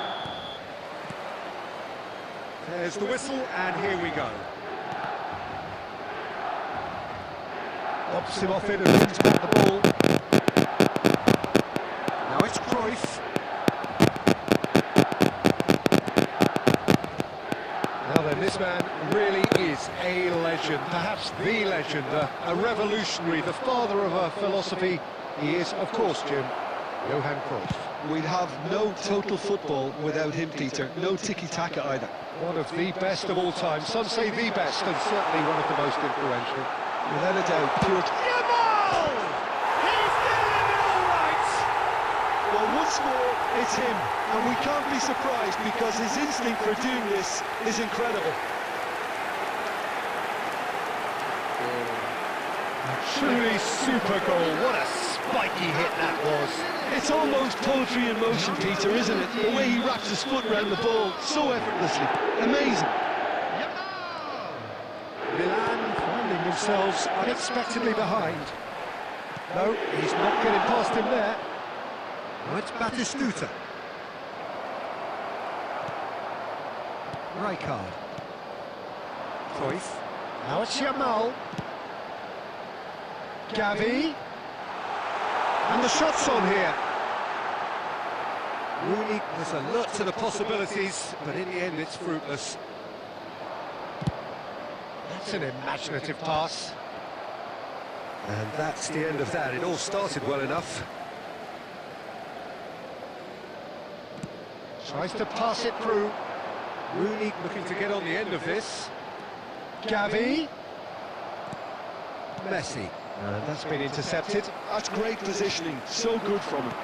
There's the whistle, and here we go. Lobs him off it and wins back the ball. Now it's Cruyff. Now then, this man really is a legend, perhaps the legend, a revolutionary, the father of a philosophy. He is, of course, Jim, Johan Cruyff. We'd have no total football without him, Peter. No tiki-taka either. One of the best of all time. Some say the best, and certainly one of the most influential. Without a doubt, pure... Well, once more, it's him, and we can't be surprised because his instinct for doing this is incredible. A truly super goal. What a spiky hit that was. It's almost poetry in motion, Peter, isn't it? The way he wraps his foot around the ball so effortlessly. Amazing. Milan finding themselves unexpectedly behind. No, he's not getting past him there. Now it's Batistuta. Rijkaard. Cruyff. Now it's Yamal. Gavi. And the shot's on here. Rooney was alert to the possibilities, but in the end it's fruitless. That's an imaginative pass. And that's the end of that. It all started well enough. Tries to pass it through. Rooney looking to get on the end of this. Gavi. Messi. And that's been intercepted. That's great positioning, so good from him.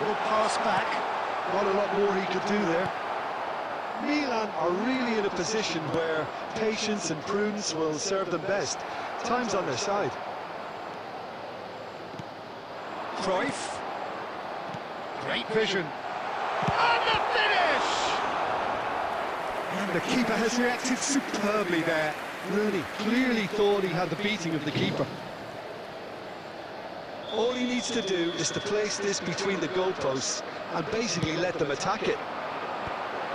Little pass back. Not a lot more he could do there. Milan are really in a position where patience and prudence will serve them best. Time's on their side. Cruyff. Great vision. And the finish! And the keeper has reacted superbly there. Rooney clearly thought he had the beating of the keeper. All he needs to do is to place this between the goalposts and basically let them attack it.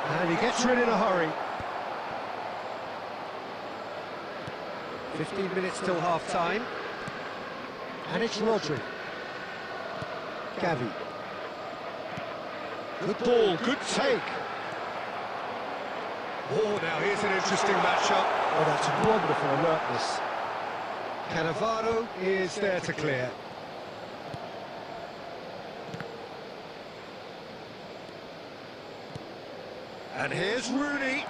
And he gets rid in a hurry. 15 minutes till half-time. And it's Rodri. Gavi. Good ball, good take. Oh, now here's an interesting matchup. Oh, that's wonderful alertness. Cannavaro is there to clear. And here's Rooney.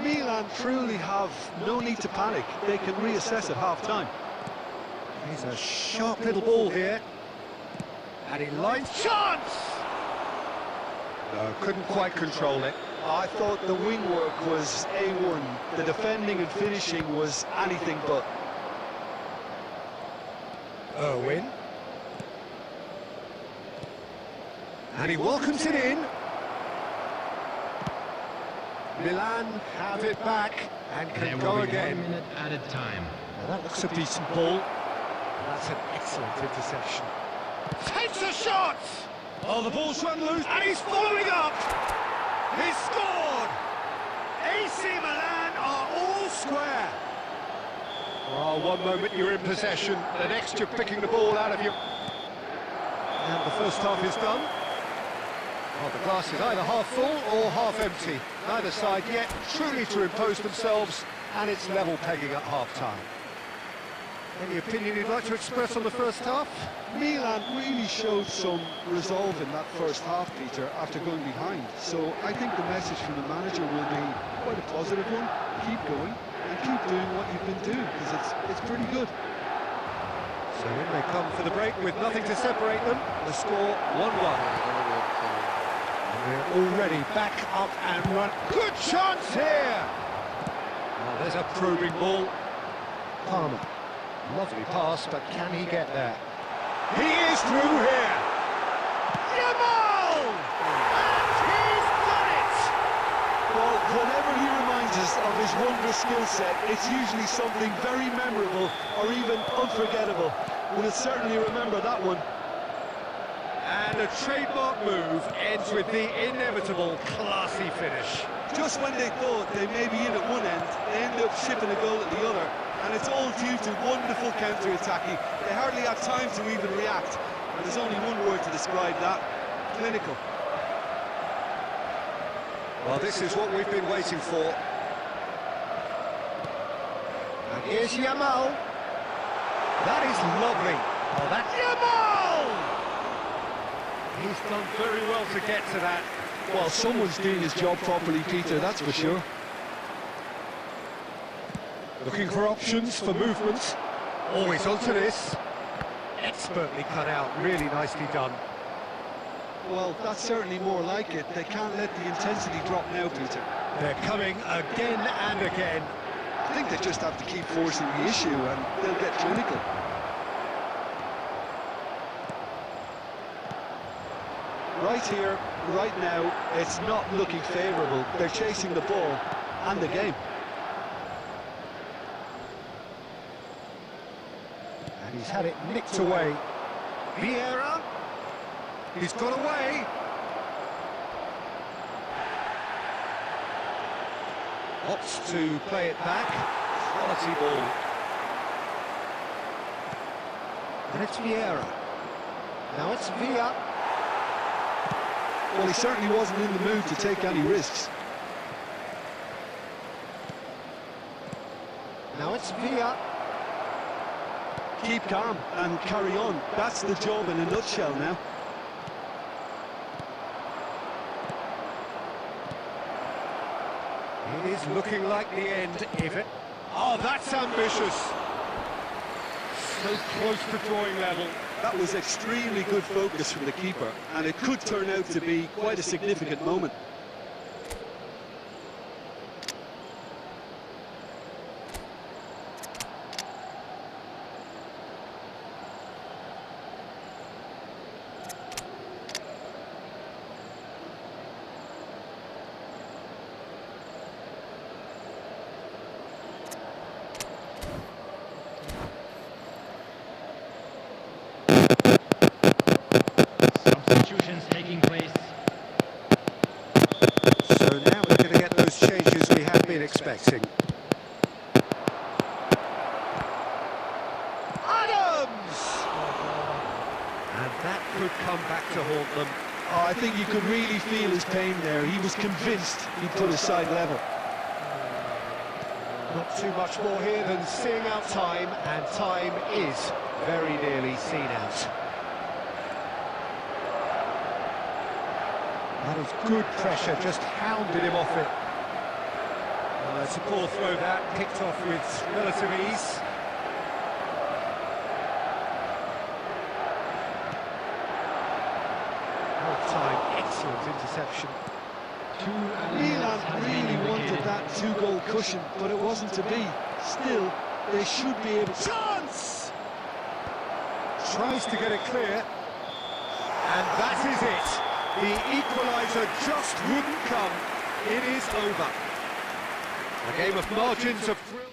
Milan truly have no need to panic. They can reassess at half-time. Here's a sharp little ball here. And he lines chance! No, couldn't quite control it. I thought the wing work was A1. The defending and finishing was anything but. Irwin. And he welcomes it in. Milan have it back and There can will go be again. 1 minute added time. Now that looks a decent ball. That's an excellent interception. Takes a shot! Oh, the ball's run loose, and he's following up! He's scored! AC Milan are all square. Oh, one moment you're in possession, the next you're picking the ball out of you. And the first half is done. Well, the glass is either half full or half empty. Neither side yet truly to impose themselves, and it's level pegging at half-time. Any opinion you'd like to express on the first half? Milan really showed some resolve in that first half, Peter, after going behind. So I think the message from the manager will be quite a positive one. Keep going and keep doing what you've been doing, because it's pretty good. So in they come for the break with nothing to separate them. The score 1-1. We're already back up and run. Good chance here! Oh, there's a probing ball. Palmer. Lovely pass, but can he get there? He is through here! Yamal! And he's done it! Well, whenever he reminds us of his wondrous skill set, it's usually something very memorable or even unforgettable. We'll certainly remember that one. And a trademark move ends with the inevitable classy finish. Just when they thought they may be in at one end, they end up shipping a goal at the other. And it's all due to wonderful counter-attacking. They hardly have time to even react. And there's only one word to describe that: clinical. Well, this is what we've been waiting for. And here's Yamal. That is lovely. Oh, that's Yamal! He's done very well to get to that. Well, someone's doing his job properly, Peter, that's for sure. Looking for options, for movements. Always onto this. Expertly cut out, really nicely done. Well, that's certainly more like it. They can't let the intensity drop now, Peter. They're coming again and again. I think they just have to keep forcing the issue and they'll get clinical. Right here, right now, it's not looking favourable. They're chasing the ball and the game. And he's had it nicked away. Vieira. He's got away. Opts to play it back. Quality ball. And it's Vieira. Now it's Villa. Well, he certainly wasn't in the mood to take any risks. Now it's Villa. Keep calm and carry on. That's the job in a nutshell now. It is looking like the end, if it... Oh, that's ambitious. So close to drawing level. That was extremely good focus from the keeper, and it could turn out to be quite a significant moment. Substitutions taking place. So now we're going to get those changes we have been expecting. Adams! And that could come back to haunt them. Oh, I think you could really feel his pain there. He was convinced he'd put his side level. Not too much more here than seeing out time, and time is very nearly seen out. That is good pressure, just hounded him off it. It's a poor throw that, picked off with relative ease. Well time, excellent interception. Milan really wanted that two-goal cushion, but it wasn't to be. Still, they should be able to... Chance! Tries to get it clear. And that is it. The equaliser just wouldn't come. It is over. A game of margins of thrill.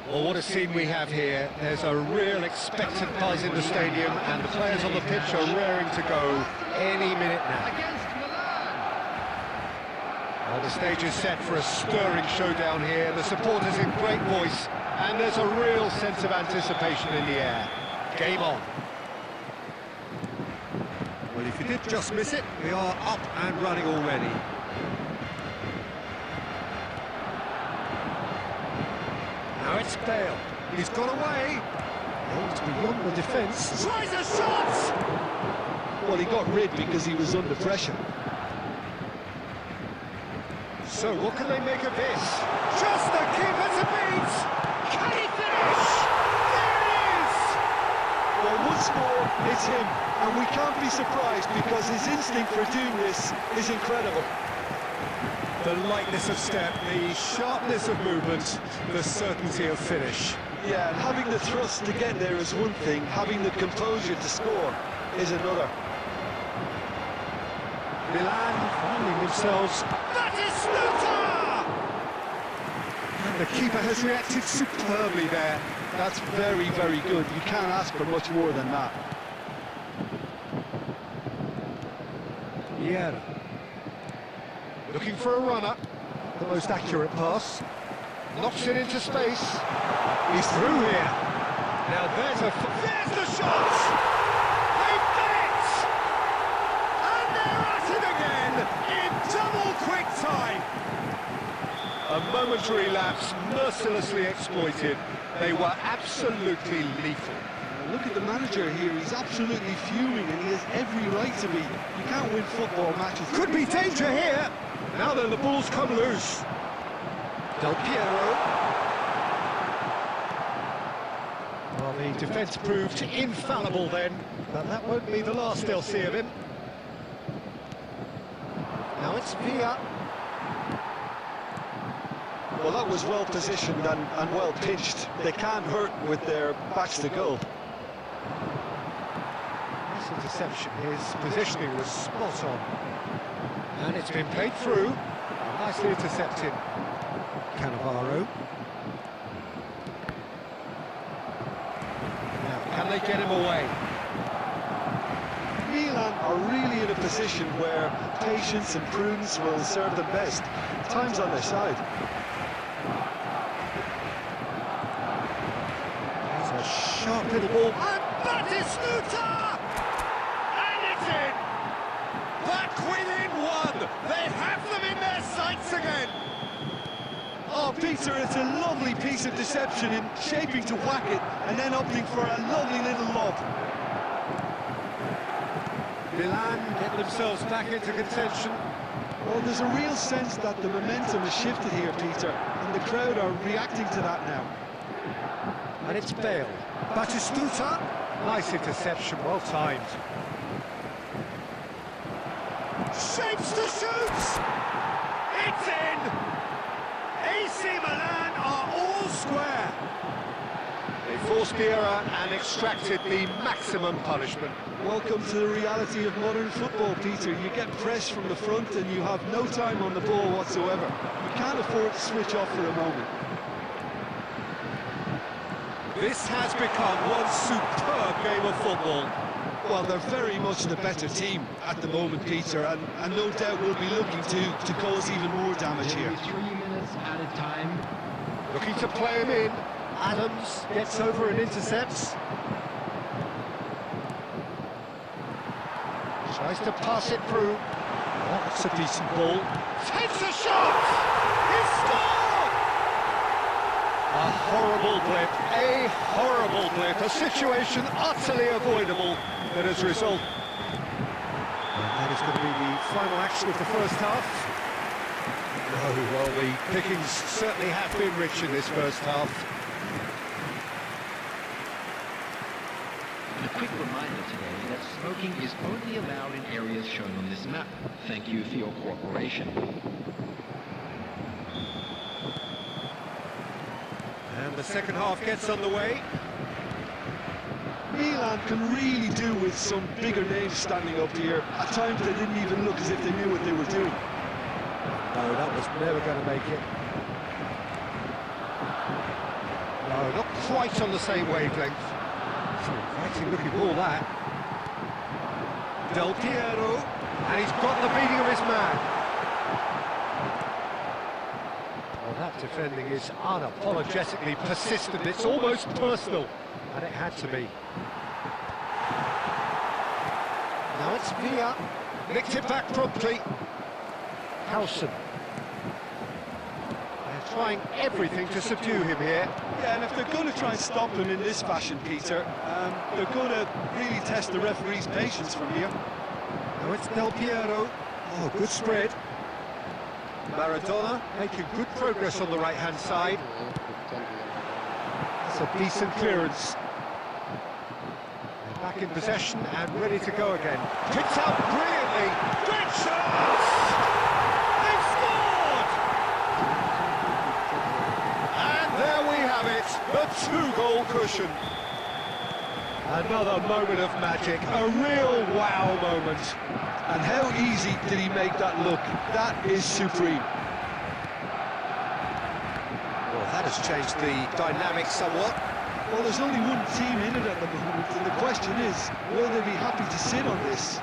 Well, what a scene we have here. There's a real expectant buzz in the stadium, and the players on the pitch are raring to go any minute now. Well, the stage is set for a stirring showdown here. The supporters in great voice, and there's a real sense of anticipation in the air. Game on. Well, if you did just miss it, we are up and running already. Now it's Bale. He's got away. Aims beyond the defence. Tries a shot! Well, he got rid because he was under pressure. So what can they make of this? Just the keeper to beat! Can he finish? There it is! Well, once more, it's him. And we can't be surprised because his instinct for doing this is incredible. The lightness of step, the sharpness of movement, the certainty of finish. Yeah, and having the thrust to get there is one thing, having the composure to score is another. Milan finding themselves. That is Stuta! And the keeper has reacted superbly there. That's very, very good. You can't ask for much more than that. Vieira. Looking for a runner. The most accurate pass. Knocks it into space. He's through here. Now there's the shot! They've done it! And they're at it again in double quick time. A momentary lapse mercilessly exploited. They were absolutely lethal. Look at the manager here, he's absolutely fuming and he has every right to be. You can't win football matches. Could be danger here. Now then, the ball's come loose. Del Piero. Well, the defence proved infallible then, but that won't be the last they'll see of him. Now it's Villa. Well, that was well positioned and well pitched. They can't hurt with their backs to goal. Nice interception. His positioning was spot on. And it's been played through. Nicely intercepted. Cannavaro. Now, can they get him away? Milan are really in a position where patience and prudence will serve them best. Time's on their side. There's a sharp little ball. And Batistuta! And it's in! Back within one! They have them in their sights again! Oh, Peter, it's a lovely piece of deception in shaping to whack it and then opting for a lovely little lob. Milan get themselves back into contention. Well, there's a real sense that the momentum has shifted here, Peter, and the crowd are reacting to that now. And it's Bale. Batistuta. Nice interception, well timed. Shapes to shoot! It's in! AC Milan are all square. They forced the error and extracted the maximum punishment. Welcome to the reality of modern football, Peter. You get pressed from the front and you have no time on the ball whatsoever. You can't afford to switch off for a moment. This has become one superb game of football. Well, they're very much the better team at the moment, Peter, and no doubt will be looking to cause even more damage here. 3 minutes added time. Looking to play him in. Adams gets over and intercepts. Tries to pass it through. That's a decent ball. Takes a shot! He scored! A horrible blip, a horrible blip, a situation utterly avoidable that has resulted. That is going to be the final action of the first half. Oh, well, the pickings certainly have been rich in this first half. A quick reminder today that smoking is only allowed in areas shown on this map. Thank you for your cooperation. And the second half gets underway. Milan can really do with some bigger names standing up here. At times they didn't even look as if they knew what they were doing. No, that was never going to make it. No, not quite on the same wavelength. Exciting looking ball, that. Del Piero, and he's got the beating of his man. Well, that defending is unapologetically persistent. It's almost personal, and it had to be. Now it's Villa. Nicked it back promptly. Howson. They're trying everything to subdue him here. Yeah, and if they're going to try and stop him in this fashion, Peter, they're going to really test the referee's patience from here. Now it's Del Piero. Oh, good spread. Maradona making good progress on the right-hand side. That's a decent clearance. They're back in possession and ready to go again. Picks out brilliantly. Great chance! They've scored! And there we have it, the two-goal cushion. Another moment of magic, a real wow moment. And how easy did he make that look? That is supreme. Well, that has changed the dynamic somewhat. Well, there's only one team in it at the moment, and the question is, will they be happy to sit on this?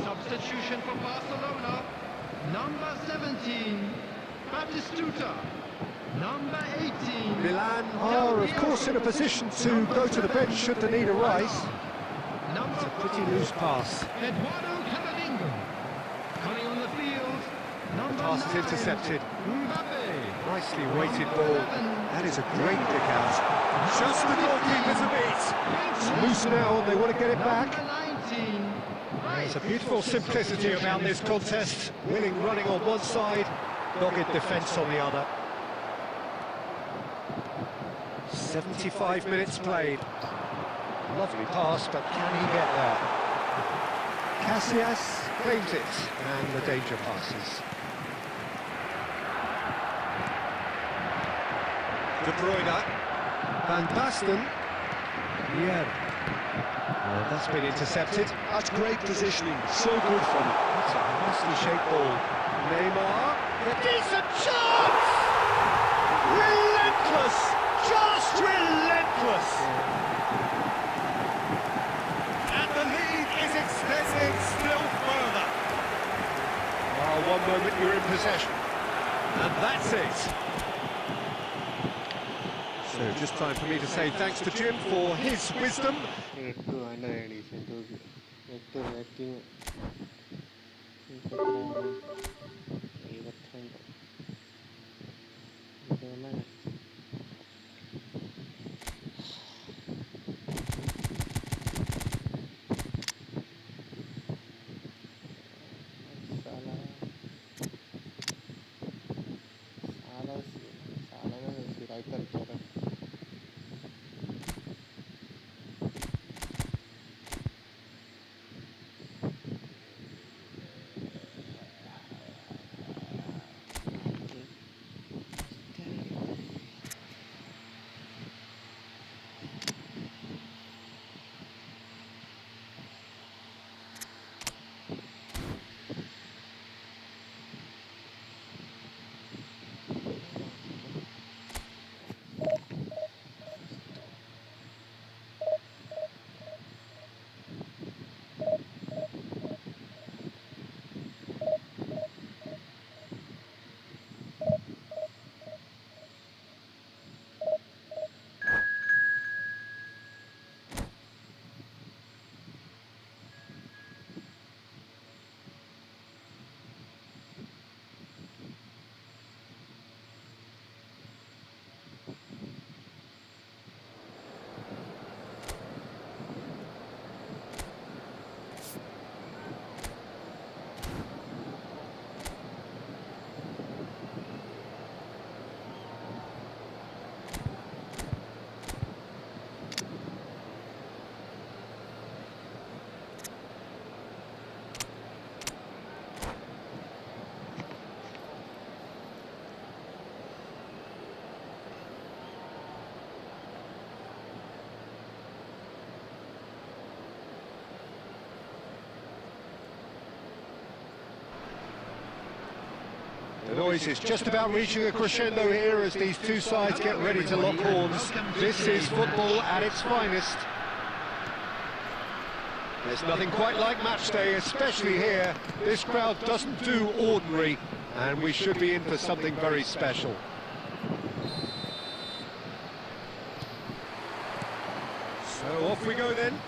Substitution for Barcelona. Number 17, Batistuta. Number 18. Milan are, of course, in a position to go to the bench should the need arise. It's a pretty loose pass. Eduardo Camavinga. Coming on the field. Number Pass is 9, intercepted. Mbappe. Nicely weighted ball. That is a great kick out. Just the goalkeeper's a beat. It's loose now and they want to get it back. Number 19. There's a beautiful simplicity about this contest. Willing running on one side, dogged defence on the other. 75 minutes played. Lovely pass, but can he get there? Casillas claims it, and the danger passes. De Bruyne. Van Basten. Yeah. That's been intercepted. That's great positioning, so good from him. That's a nicely shaped ball. Neymar. A decent chance! Relentless! Just relentless! And the lead is extended still further. Well, one moment you're in possession. And that's it. So just time for me to say thanks to Jim for his wisdom. 8 under addition to 8 rating '" The noise is just about reaching a crescendo here as these two sides get ready to lock horns. This is football at its finest. There's nothing quite like match day, especially here. This crowd doesn't do ordinary, and we should be in for something very special. So off we go then.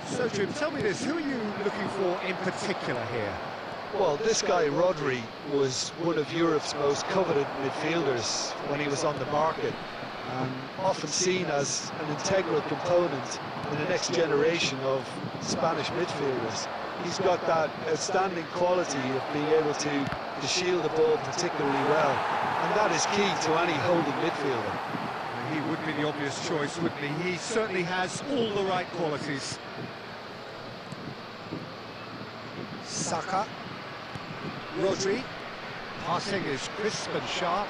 So Jim, tell me this, who are you looking for in particular here? Well, this guy, Rodri, was one of Europe's most coveted midfielders when he was on the market, and often seen as an integral component in the next generation of Spanish midfielders. He's got that outstanding quality of being able to shield the ball particularly well, and that is key to any holding midfielder. He would be the obvious choice, wouldn't he? He certainly has all the right qualities. Saka. Rodri. Passing is crisp and sharp.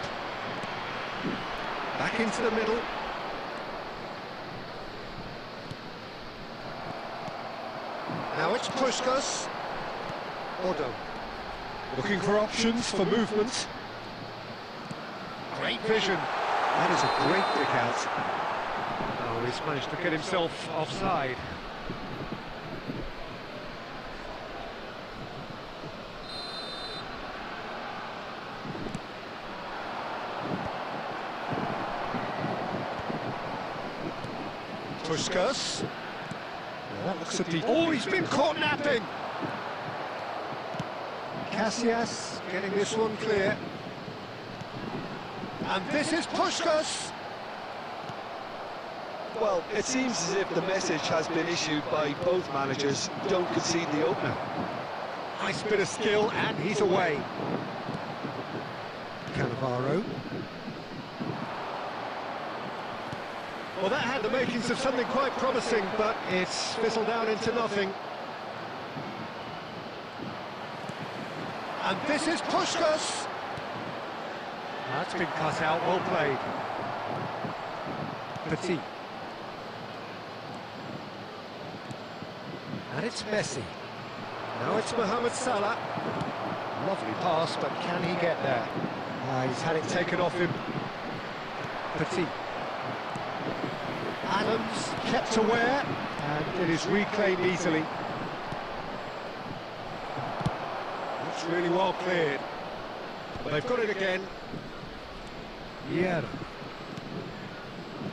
Back into the middle. Now it's Puskas. Odo. Looking for options for movement. Great vision. That is a great kick out. Oh, he's managed to get himself offside. Puskas. That looks at the... Oh, he's been caught napping! Casillas getting this one clear. And this is Puskas! Well, it seems as if the message has been issued by both managers: don't concede the opener. Nice bit of skill, and he's away. Cannavaro. Well, that had the makings of something quite promising, but it's fizzled down into nothing. And this is Puskas! That's been cut out, well played. Petit. And it's Messi. Now it's Mohamed Salah. Lovely pass, but can he get there? He's had it taken off him. Petit. Adams kept aware, and it is reclaimed easily. That's really well cleared. But they've got it again. Yeah.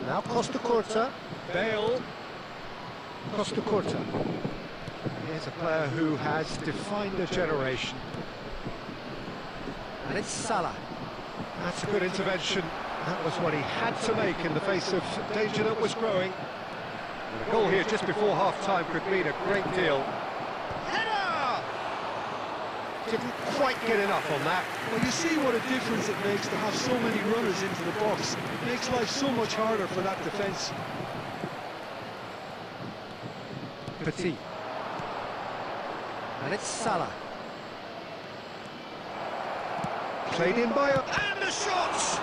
Now Costa Curta. Bale. Costa Curta. Here's a player who has defined a generation. And it's Salah. That's a good intervention. That was what he had to make in the face of danger that was growing. And a goal here just before half-time could mean a great deal. Header! Didn't quite get enough on that. Well, you see what a difference it makes to have so many runners into the box. It makes life so much harder for that defence. Petit. And it's Salah. Played in by... And the shot!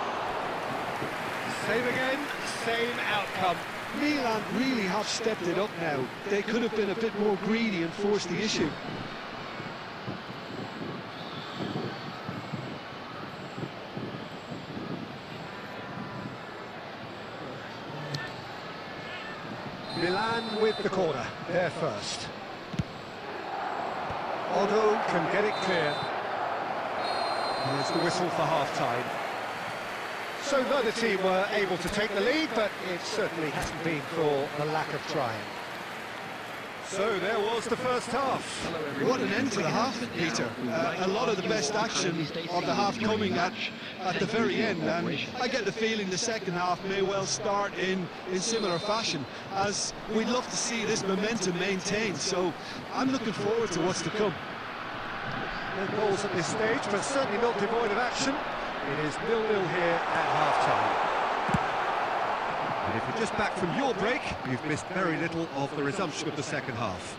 Same again, same outcome. Milan really have stepped it up now. They could have been a bit more greedy and forced the issue. Milan with the corner, there first. Odo can get it clear. There's the whistle for half-time. So neither team were able to take the lead, but it certainly hasn't been for the lack of trying. So there was the first half. What an end to the half, Peter. A lot of the best action of the half coming at the very end, and I get the feeling the second half may well start in similar fashion, as we'd love to see this momentum maintained, so I'm looking forward to what's to come. No goals at this stage, but certainly not devoid of action. It is 0-0 here at half-time. And if you're just back from your break, you've missed very little of the resumption of the second half.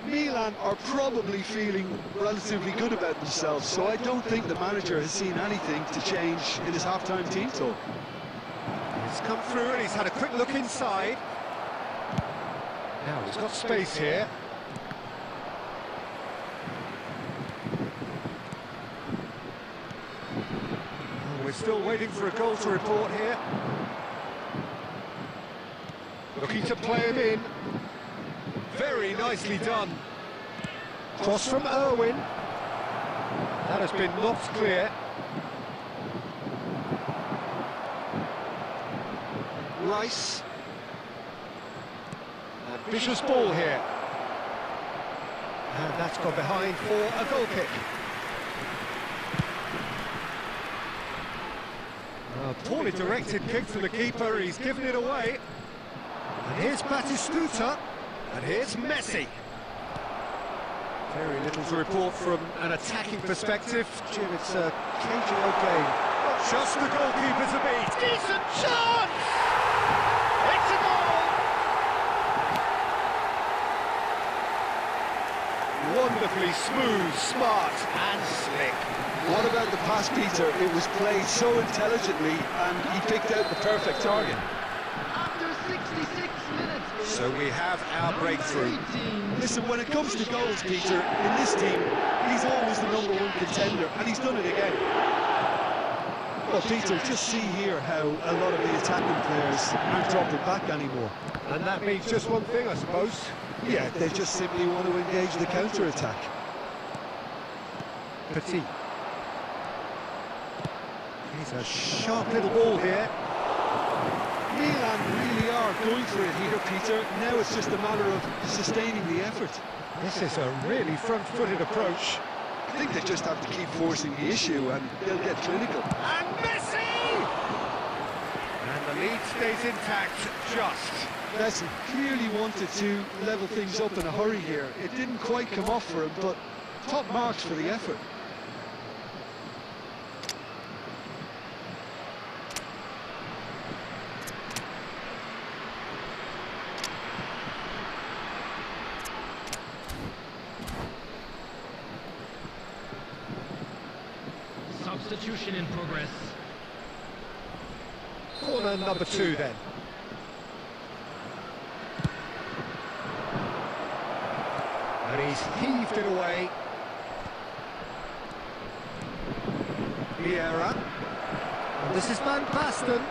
Milan are probably feeling relatively good about themselves, so I don't think the manager has seen anything to change in his half-time team talk. He's come through and he's had a quick look inside. Now he's got space here. We're still waiting for a goal to report here. Looking to play him in. Very nicely done. Cross from Irwin. That has been knocked clear. Rice. Ambitious ball here. And that's gone behind for a goal kick. A poorly directed kick from the keeper, he's given it away. And here's Batistuta, and here's Messi. Very little to report from an attacking perspective. Jim, it's a cage-out game. Just the goalkeeper to beat. Decent chance! It's a goal! Wonderfully smooth, smart and slick. What about the pass, Peter? It was played so intelligently and he picked out the perfect target. After 66 minutes. So we have our breakthrough. Listen, when it comes to goals, Peter, in this team, he's always the #1 contender, and he's done it again. Well, Peter, just see here how a lot of the attacking players aren't dropping back anymore. And that means just one thing, I suppose. Yeah, they just simply want to engage the counter-attack. Petit. He's a sharp little ball here. Milan really are going for it here, Peter. Now it's just a matter of sustaining the effort. This is a really front-footed approach. I think they just have to keep forcing the issue and they'll get clinical. And Messi! And the lead stays intact, just. Messi clearly wanted to level things up in a hurry here. It didn't quite come off for him, but top marks for the effort. Substitution in progress. Corner number 2 then. And he's heaved it away. Vieira. And this is Van Basten.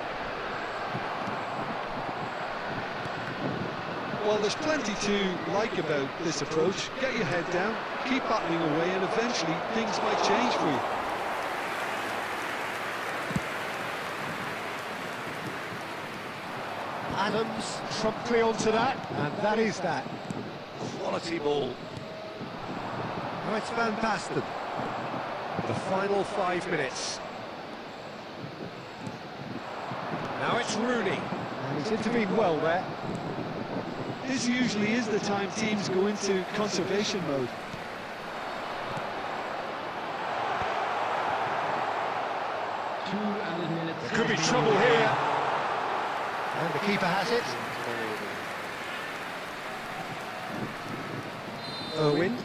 Well, there's plenty to like about this approach. Get your head down, keep battling away, and eventually things might change for you. Adams promptly onto that, and that is that. Quality ball. Now it's Van Basten. The final 5 minutes. Now it's Rooney. And he's intervened well there. This usually is the time teams go into conservation mode. There could be trouble here. And the keeper has it. Owen.